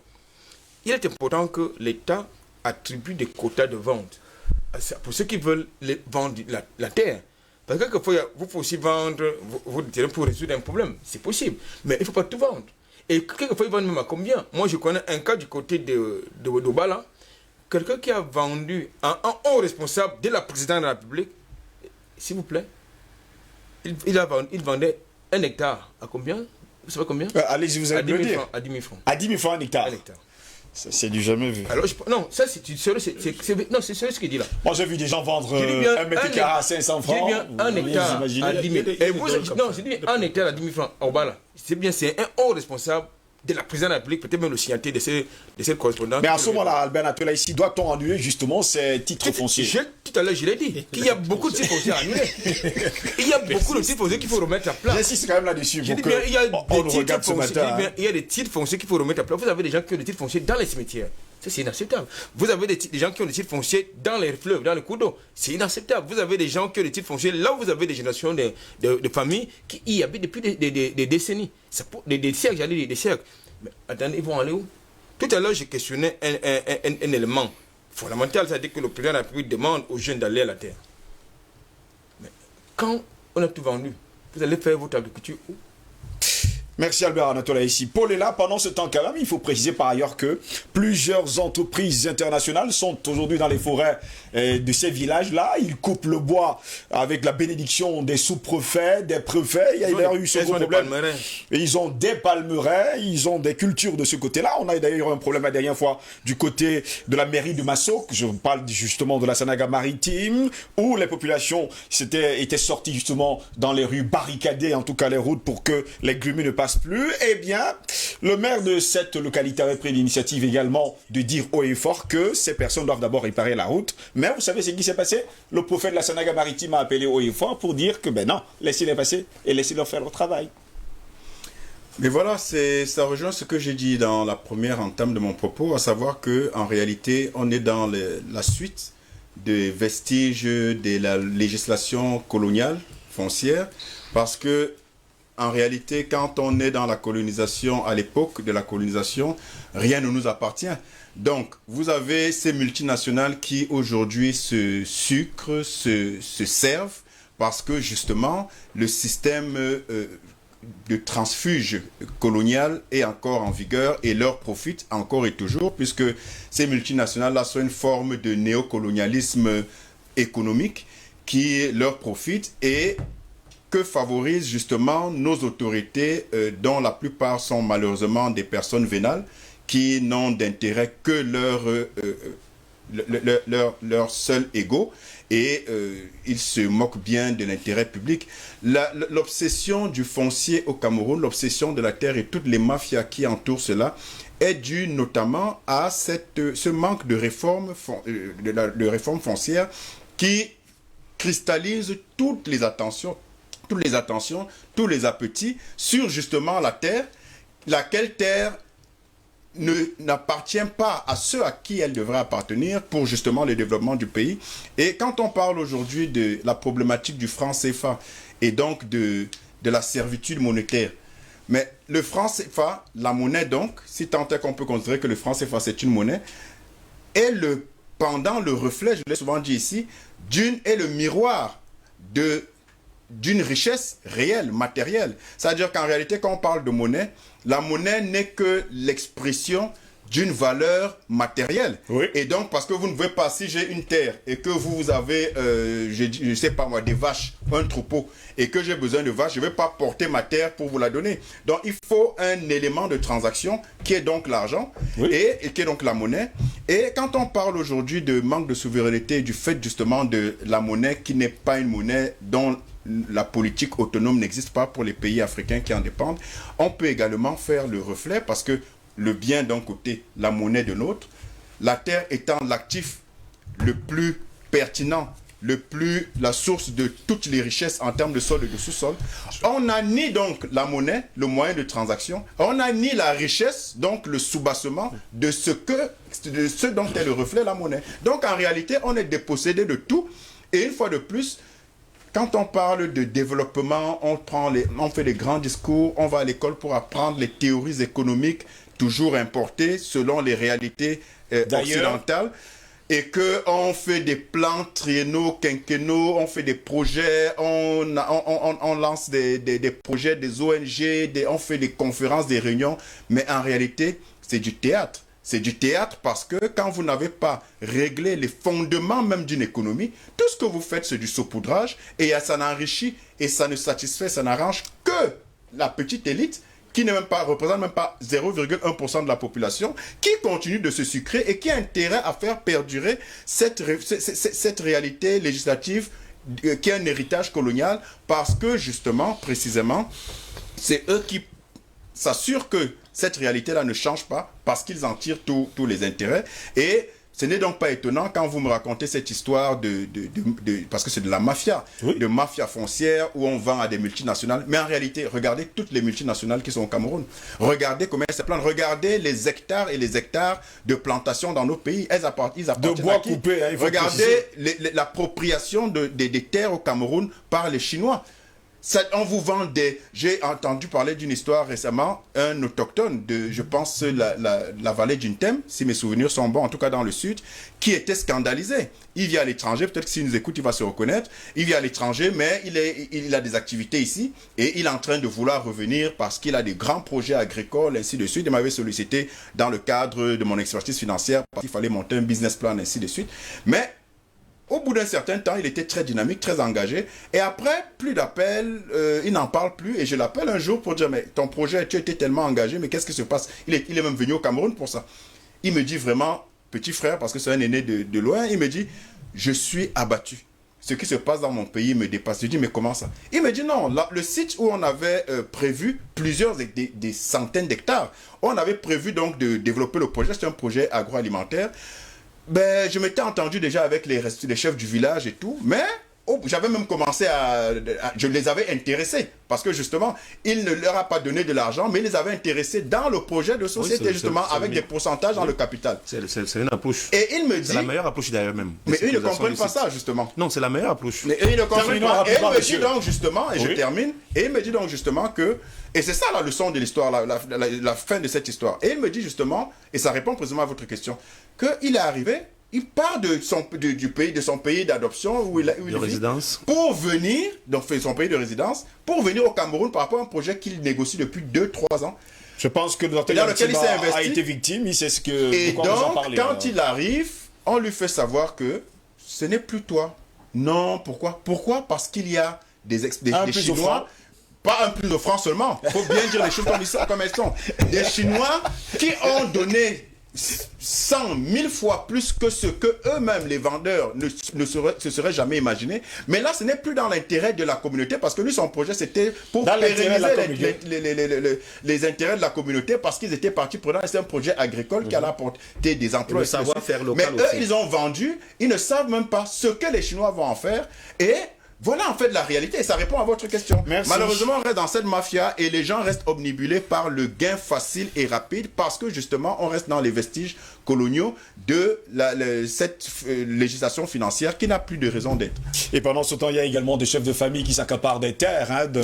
il est important que l'État attribue des quotas de vente pour ceux qui veulent vendre la terre. Parce que quelquefois, vous pouvez aussi vendre votre terrain pour résoudre un problème. C'est possible. Mais il ne faut pas tout vendre. Et quelquefois, ils vendent même à combien? Moi, je connais un cas du côté de Douala. Quelqu'un qui a vendu à un haut responsable de la présidente de la République, s'il vous plaît, il vendait un hectare à combien? Vous savez combien? Allez-y, vous allez me le dire. À 10 000 francs. À 10 000 francs un hectare. Un hectare. C'est du jamais vu. Alors, non, ça c'est sérieux, non, c'est sérieux ce qu'il dit là. Moi, j'ai vu des gens vendre Je dis bien, un mètre carré à 500 francs. Je dis bien un hectare à 10 000. Et vous, non, je dis bien un hectare à 10 000 francs. En bas là, c'est bien, c'est un haut responsable de la présidence de la République, peut-être même le signataire de cette correspondance. Mais à ce moment-là, Albert Natola, ici, doit-on annuler justement ces titres fonciers? Tout à l'heure, je l'ai dit, qu'il y a beaucoup de titres fonciers à annuler. Il y a beaucoup de titres fonciers qu'il faut remettre à plat. J'insiste quand même là-dessus. Je dis bien, il y a des titres fonciers qu'il faut remettre à plat. Vous avez des gens qui ont des titres fonciers dans les cimetières. Ça, c'est inacceptable. Vous avez des gens qui ont des titres fonciers dans les fleuves, dans les cours d'eau. C'est inacceptable. Vous avez des gens qui ont des titres fonciers là où vous avez des générations de familles qui y habitent depuis des décennies. Des siècles, j'allais dire des siècles. Mais attendez, ils vont aller où? Tout à l'heure, j'ai questionné un élément fondamental, c'est-à-dire que le président de la République demande aux jeunes d'aller à la terre. Mais quand on a tout vendu, vous allez faire votre agriculture où? Merci Albert Anatola ici. Paul est là pendant ce temps quand même. Il faut préciser par ailleurs que plusieurs entreprises internationales sont aujourd'hui dans les forêts de ces villages-là. Ils coupent le bois avec la bénédiction des sous-préfets, des préfets. Il y a d'ailleurs eu ce gros problème. Et ils ont des palmeraies, ils ont des cultures de ce côté-là. On a d'ailleurs eu un problème la dernière fois du côté de la mairie de Massok. Je parle justement de la Sanaga maritime, où les populations étaient sorties justement dans les rues barricadées, en tout cas les routes, pour que les grumeaux ne passent plus. Eh bien, le maire de cette localité avait pris l'initiative également de dire haut et fort que ces personnes doivent d'abord réparer la route. Mais vous savez ce qui s'est passé? Le prophète de la Sanaga maritime a appelé haut et fort pour dire que ben non, laissez-les passer et laissez-leur faire leur travail. Mais voilà, ça rejoint ce que j'ai dit dans la première entame de mon propos, à savoir que en réalité, on est dans la suite des vestiges de la législation coloniale foncière, parce que en réalité, quand on est dans la colonisation, à l'époque de la colonisation, rien ne nous appartient. Donc, vous avez ces multinationales qui aujourd'hui se sucrent, se servent, parce que justement, le système de transfuge colonial est encore en vigueur et leur profite encore et toujours, puisque ces multinationales-là sont une forme de néocolonialisme économique qui leur profite et que favorisent justement nos autorités, dont la plupart sont malheureusement des personnes vénales, qui n'ont d'intérêt que leur seul ego, et ils se moquent bien de l'intérêt public. L'obsession du foncier au Cameroun, l'obsession de la terre et toutes les mafias qui entourent cela, est due notamment à ce manque de réforme foncière qui cristallise toutes les attentions, tous les appétits sur justement la terre, laquelle terre n'appartient pas à ceux à qui elle devrait appartenir pour justement le développement du pays. Et quand on parle aujourd'hui de la problématique du franc CFA et donc de la servitude monétaire, mais le franc CFA, la monnaie donc, si tant est qu'on peut considérer que le franc CFA c'est une monnaie, est le pendant, le reflet, je l'ai souvent dit ici, est le miroir d'une richesse réelle, matérielle. C'est-à-dire qu'en réalité, quand on parle de monnaie, la monnaie n'est que l'expression d'une valeur matérielle. Oui. Et donc, parce que vous ne pouvez pas, si j'ai une terre et que vous avez, je sais pas moi, des vaches, un troupeau, et que j'ai besoin de vaches, je ne vais pas porter ma terre pour vous la donner. Donc, il faut un élément de transaction qui est donc l'argent, oui, et qui est donc la monnaie. Et quand on parle aujourd'hui de manque de souveraineté, du fait justement de la monnaie qui n'est pas une monnaie dont la politique autonome n'existe pas pour les pays africains qui en dépendent, on peut également faire le reflet parce que le bien d'un côté, la monnaie de l'autre, la terre étant l'actif le plus pertinent, la source de toutes les richesses en termes de sol et de sous-sol, on n'a ni donc la monnaie, le moyen de transaction, on n'a ni la richesse, donc le soubassement de ce dont est le reflet la monnaie. Donc en réalité, on est dépossédé de tout, et une fois de plus, quand on parle de développement, on fait des grands discours, on va à l'école pour apprendre les théories économiques toujours importées selon les réalités occidentales, et qu'on fait des plans triennaux, quinquennaux, on fait des projets, on lance des projets, des ONG, on fait des conférences, des réunions, mais en réalité, c'est du théâtre. C'est du théâtre parce que quand vous n'avez pas réglé les fondements même d'une économie, tout ce que vous faites, c'est du saupoudrage et ça n'enrichit et ça ne satisfait, ça n'arrange que que la petite élite qui ne représente même pas 0,1% de la population, qui continue de se sucrer et qui a intérêt à faire perdurer cette réalité législative qui est un héritage colonial, parce que justement, précisément, c'est eux qui s'assurent que cette réalité-là ne change pas, parce qu'ils en tirent tous les intérêts. Et ce n'est donc pas étonnant quand vous me racontez cette histoire parce que c'est de la mafia, oui, de mafia foncière où on vend à des multinationales. Mais en réalité, regardez toutes les multinationales qui sont au Cameroun. Regardez comment elles se plantent. Regardez les hectares et les hectares de plantations dans nos pays. Ils appartiennent de bois coupé. Hein, regardez l'appropriation des terres au Cameroun par les Chinois. On vous vend des... J'ai entendu parler d'une histoire récemment, un autochtone de, je pense, la vallée d'Untem, si mes souvenirs sont bons, en tout cas dans le sud, qui était scandalisé. Il vit à l'étranger, peut-être que s'il nous écoute, il va se reconnaître. Il vit à l'étranger, mais il a des activités ici et il est en train de vouloir revenir parce qu'il a des grands projets agricoles, ainsi de suite. Il m'avait sollicité dans le cadre de mon expertise financière parce qu'il fallait monter un business plan, ainsi de suite. Mais au bout d'un certain temps, il était très dynamique, très engagé. Et après, plus d'appels, il n'en parle plus. Et je l'appelle un jour pour dire, mais ton projet, tu étais tellement engagé, mais qu'est-ce qui se passe? Il est même venu au Cameroun pour ça. Il me dit vraiment, petit frère, parce que c'est un aîné de loin, il me dit, je suis abattu. Ce qui se passe dans mon pays me dépasse. Je dis, mais comment ça? Il me dit, non, le site où on avait prévu plusieurs, des centaines d'hectares, on avait prévu donc de développer le projet. C'est un projet agroalimentaire. Ben, je m'étais entendu déjà avec les chefs du village et tout, mais j'avais même commencé je les avais intéressés, parce que justement, il ne leur a pas donné de l'argent, mais ils les avaient intéressés dans le projet de société, justement, avec des pourcentages dans le capital. C'est une approche. Et il me dit... C'est la meilleure approche d'ailleurs même. Mais eux, ils ne comprennent pas ça, justement. Non, c'est la meilleure approche. Mais eux, ils ne comprennent pas. Et il me dit donc, justement, et je termine, et il me dit donc, justement, que... Et c'est ça la leçon de l'histoire, la fin de cette histoire. Et il me dit justement, et ça répond précisément à votre question, qu'il est arrivé, il part de son pays d'adoption où il vit, résidence, pour venir, donc son pays de résidence, pour venir au Cameroun par rapport à un projet qu'il négocie depuis 2-3 ans. Je pense que le docteur a été victime, il sait ce que... Et donc, quand il arrive, on lui fait savoir que ce n'est plus toi. Non, pourquoi? Pourquoi? Parce qu'il y a des Chinois... Pas un plus de francs seulement. Il faut bien dire les choses comme elles sont. Des Chinois qui ont donné 100 000 fois plus que ce que eux-mêmes, les vendeurs, se seraient jamais imaginé. Mais là, ce n'est plus dans l'intérêt de la communauté, parce que lui, son projet, c'était pour pérenniser les intérêts de la communauté, parce qu'ils étaient partis prenants. C'est un projet agricole qui allait apporter des emplois. Le savoir-faire local. Mais eux, ils ont vendu, ils ne savent même pas ce que les Chinois vont en faire. Et voilà en fait la réalité, et ça répond à votre question. Merci. Malheureusement, on reste dans cette mafia et les gens restent obnubilés par le gain facile et rapide, parce que justement, on reste dans les vestiges coloniaux de cette législation financière qui n'a plus de raison d'être. Et pendant ce temps, il y a également des chefs de famille qui s'accaparent des terres, hein, de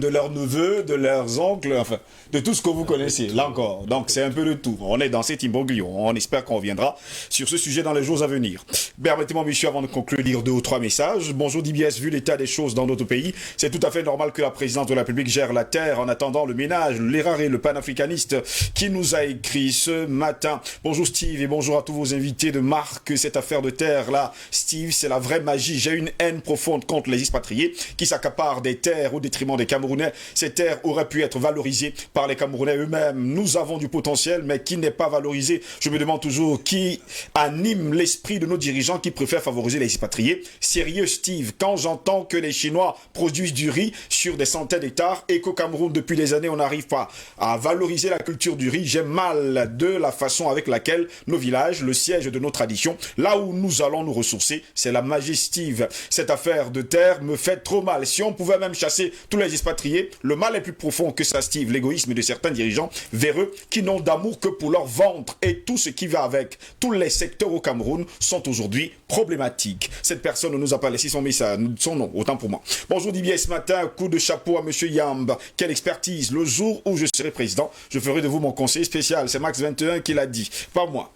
leurs neveux, de leurs oncles, enfin, de tout ce que vous connaissez, là encore. Donc c'est un peu de tout. On est dans cet imbroglio. On espère qu'on reviendra sur ce sujet dans les jours à venir. Permettez-moi, monsieur, avant de conclure, lire 2 ou 3 messages. Bonjour DBS, vu l'état des choses dans notre pays, c'est tout à fait normal que la présidence de la République gère la terre en attendant le ménage. L'éraré, le panafricaniste qui nous a écrit ce matin. Bonjour Steve et bonjour à tous vos invités de marque. Cette affaire de terre là, Steve, c'est la vraie magie. J'ai une haine profonde contre les expatriés qui s'accaparent des terres au détriment des Camerounais. Ces terres auraient pu être valorisées par les Camerounais eux-mêmes. Nous avons du potentiel, mais qui n'est pas valorisé. Je me demande toujours qui anime l'esprit de nos dirigeants qui préfèrent favoriser les expatriés. Sérieux Steve, quand j'entends que les Chinois produisent du riz sur des centaines d'hectares et qu'au Cameroun depuis des années on n'arrive pas à valoriser la culture du riz, j'ai mal de la façon avec laquelle nos villages, le siège de nos traditions, là où nous allons nous ressourcer, c'est la magie Steve. Cette affaire de terre me fait trop mal. Si on pouvait même chasser tous les expatriés, le mal est plus profond que ça Steve, l'égoïsme de certains dirigeants véreux qui n'ont d'amour que pour leur ventre et tout ce qui va avec. Tous les secteurs au Cameroun sont aujourd'hui problématiques. Cette personne ne nous a pas laissé son nom, autant pour moi. Bonjour Dibier, ce matin, coup de chapeau à monsieur Yamb. Quelle expertise. Le jour où je serai président, je ferai de vous mon conseiller spécial. C'est Max 21 qui l'a dit, pas moi.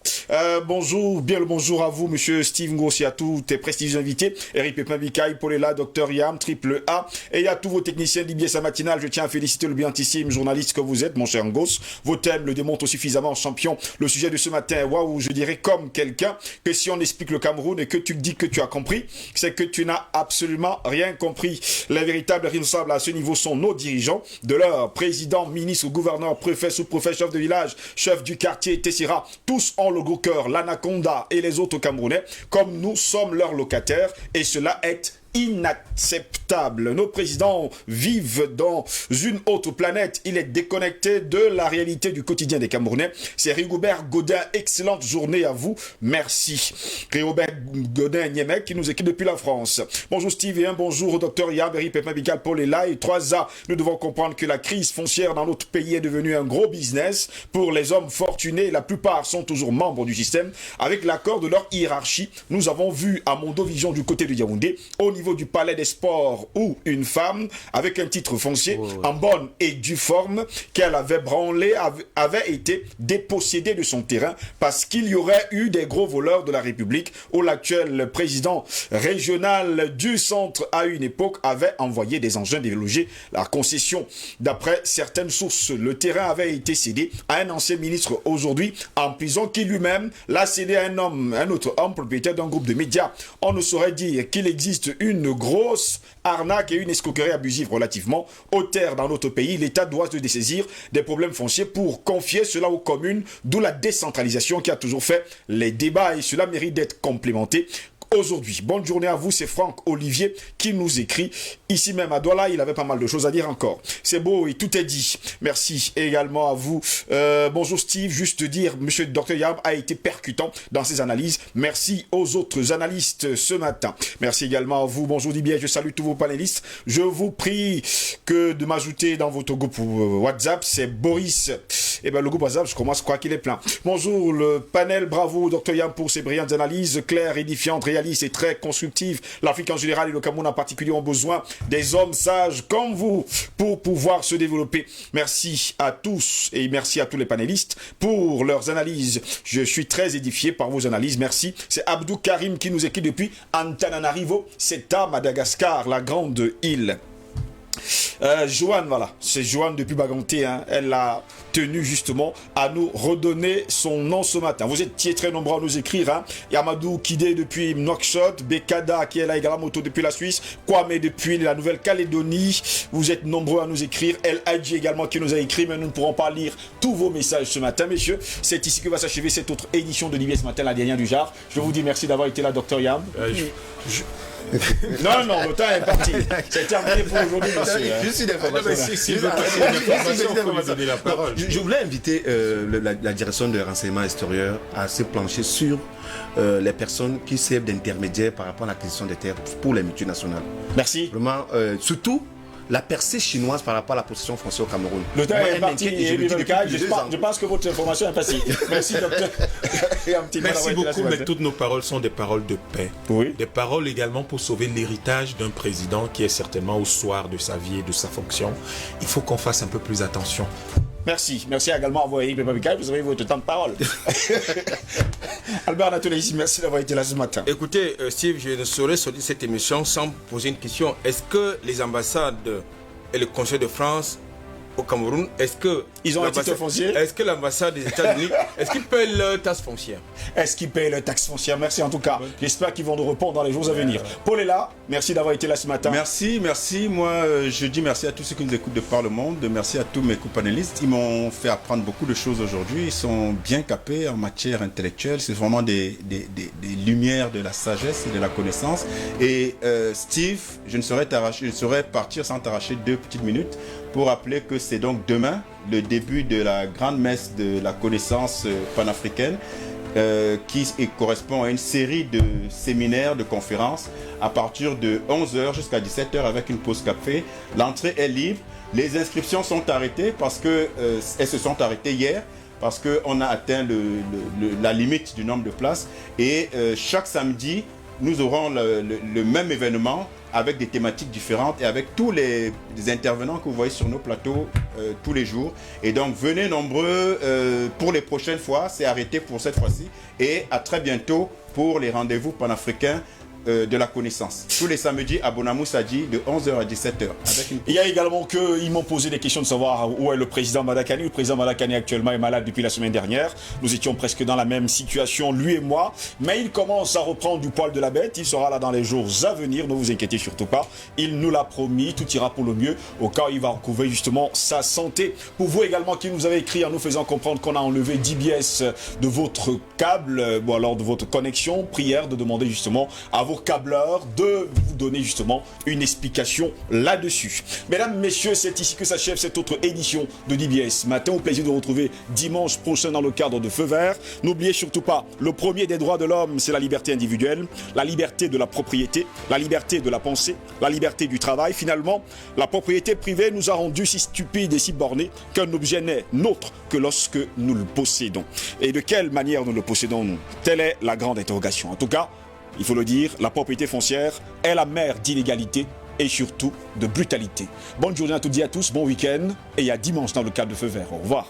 Bonjour, bien le bonjour à vous, monsieur Steve Ngossi, à tous tes prestigieux invités. Eric Pépin Bikaï, Paulela, Dr Yam, Triple A. Et à tous vos techniciens d'Ibier sa matinale, je tiens à féliciter le brillantissime journaliste que vous êtes, mon cher Ngos. Vos thèmes le démontrent suffisamment, champion. Le sujet de ce matin, waouh, je dirais comme quelqu'un que si on explique le Cameroun et que tu dis que tu as compris, c'est que tu n'as absolument rien compris. Les véritables responsables à ce niveau sont nos dirigeants, de leur président, ministre, gouverneur, préfet, sous-préfet, chef de village, chef du quartier, Tessira. Tous ont le gros cœur, l'Anaconda et les autres Camerounais, comme nous sommes leurs locataires, et cela est inacceptable. Nos présidents vivent dans une autre planète. Il est déconnecté de la réalité du quotidien des Camerounais. C'est Rigobert Godin. Excellente journée à vous. Merci. Rigobert Godin Niemek qui nous écrit depuis la France. Bonjour Steve et un bonjour au docteur Yaberi Pépin Bigal Paul est là. Et 3A, nous devons comprendre que la crise foncière dans notre pays est devenue un gros business pour les hommes fortunés. La plupart sont toujours membres du système. Avec l'accord de leur hiérarchie, nous avons vu à Mondovision du côté de Yaoundé, au niveau du palais des sports, où une femme avec un titre foncier en bonne et due forme qu'elle avait branlé avait été dépossédée de son terrain parce qu'il y aurait eu des gros voleurs de la République, où l'actuel président régional du centre à une époque avait envoyé des engins déloger la concession. D'après certaines sources, le terrain avait été cédé à un ancien ministre aujourd'hui en prison qui lui-même l'a cédé à un autre homme propriétaire d'un groupe de médias. On ne saurait dire qu'il existe une grosse arnaque et une escroquerie abusive relativement aux terres dans notre pays. L'État doit se dessaisir des problèmes fonciers pour confier cela aux communes, d'où la décentralisation qui a toujours fait les débats et cela mérite d'être complémenté aujourd'hui. Bonne journée à vous, c'est Franck Olivier qui nous écrit. Ici même à Douala, il avait pas mal de choses à dire encore. C'est beau et tout est dit. Merci également à vous. Bonjour Steve, juste dire, monsieur le docteur Yab a été percutant dans ses analyses. Merci aux autres analystes ce matin. Merci également à vous. Bonjour Dibier, je salue tous vos panélistes. Je vous prie que de m'ajouter dans votre groupe WhatsApp. C'est Boris. Eh bien, le groupe WhatsApp, je commence à croire qu'il est plein. Bonjour le panel, bravo docteur Yab pour ses brillantes analyses claires, édifiantes, réalistes et très constructives. L'Afrique en général et le Cameroun en particulier ont besoin des hommes sages comme vous pour pouvoir se développer. Merci à tous et merci à tous les panélistes pour leurs analyses. Je suis très édifié par vos analyses. Merci. C'est Abdou Karim qui nous écrit depuis Antananarivo. C'est à Madagascar, la grande île. Joanne, voilà, c'est Joanne depuis Baganté, hein. Elle a tenu justement à nous redonner son nom ce matin. Vous étiez très nombreux à nous écrire, hein. Yamadou Kidé depuis Nouakchott, Bekada qui est là également depuis la Suisse, Kwame depuis la Nouvelle-Calédonie. Vous êtes nombreux à nous écrire. El Hadji également qui nous a écrit, mais nous ne pourrons pas lire tous vos messages ce matin, messieurs. C'est ici que va s'achever cette autre édition de l'IBS Matin, la dernière du genre. Je vous dis merci d'avoir été là, docteur Yam. Non, le temps est parti. C'est terminé pour aujourd'hui, monsieur. Juste une information. Je voulais inviter la direction de renseignement extérieur à se plancher sur les personnes qui servent d'intermédiaires par rapport à l'acquisition des terres pour les multinationales. Merci. Vraiment, surtout la percée chinoise par rapport à la possession foncière au Cameroun. Le temps est parti et je pense que votre information est passée. Merci docteur. Merci beaucoup, mais toutes nos paroles sont des paroles de paix. Oui. Des paroles également pour sauver l'héritage d'un président qui est certainement au soir de sa vie et de sa fonction. Il faut qu'on fasse un peu plus attention. Merci. Merci également à vous, Eric Pépin. Vous avez votre temps de parole. Albert Nathalie, merci d'avoir été là ce matin. Écoutez, Steve, je ne saurais sortir cette émission sans poser une question. Est-ce que les ambassades et le Conseil de France au Cameroun, est-ce que ils ont un titre foncier? Est-ce que l'ambassade des États-Unis, est-ce qu'ils payent leur taxe foncière? Est-ce qu'ils payent leur taxe foncière? Merci en tout cas. J'espère qu'ils vont nous répondre dans les jours à venir. Paul est là. Merci d'avoir été là ce matin. Merci. Moi, je dis merci à tous ceux qui nous écoutent de par le monde. Merci à tous mes co-panélistes. Ils m'ont fait apprendre beaucoup de choses aujourd'hui. Ils sont bien capés en matière intellectuelle. C'est vraiment des lumières de la sagesse et de la connaissance. Et Steve, je ne saurais partir sans t'arracher 2 petites minutes pour rappeler que c'est donc demain le début de la grande messe de la connaissance panafricaine qui correspond à une série de séminaires, de conférences à partir de 11h jusqu'à 17h avec une pause café. L'entrée est libre. Les inscriptions sont arrêtées parce que elles se sont arrêtées hier parce qu'on a atteint la limite du nombre de places et chaque samedi nous aurons le même événement avec des thématiques différentes et avec tous les intervenants que vous voyez sur nos plateaux tous les jours. Et donc, venez nombreux pour les prochaines fois. C'est arrêté pour cette fois-ci. Et à très bientôt pour les rendez-vous panafricains de la connaissance. Tous les samedis à Bonamou Sadji de 11h à 17h. Il y a également qu'ils m'ont posé des questions de savoir où est le président Madakani. Le président Madakani actuellement est malade depuis la semaine dernière. Nous étions presque dans la même situation, lui et moi. Mais il commence à reprendre du poil de la bête. Il sera là dans les jours à venir. Ne vous inquiétez surtout pas. Il nous l'a promis. Tout ira pour le mieux au cas où il va recouvrer justement sa santé. Pour vous également qui nous avez écrit en nous faisant comprendre qu'on a enlevé 10 BS de votre câble, ou alors de votre connexion, prière de demander justement à vos câbleurs de vous donner justement une explication là-dessus. Mesdames, messieurs, c'est ici que s'achève cette autre édition de DBS Matin. Au plaisir de vous retrouver dimanche prochain dans le cadre de Feu Vert. N'oubliez surtout pas, le premier des droits de l'homme, c'est la liberté individuelle, la liberté de la propriété, la liberté de la pensée, la liberté du travail. Finalement, la propriété privée nous a rendus si stupides et si bornés qu'un objet n'est nôtre que lorsque nous le possédons. Et de quelle manière nous le possédons-nous? Telle est la grande interrogation. En tout cas, il faut le dire, la propriété foncière est la mère d'inégalité et surtout de brutalité. Bonne journée à toutes et à tous, bon week-end et à dimanche dans le cadre de Feu Vert. Au revoir.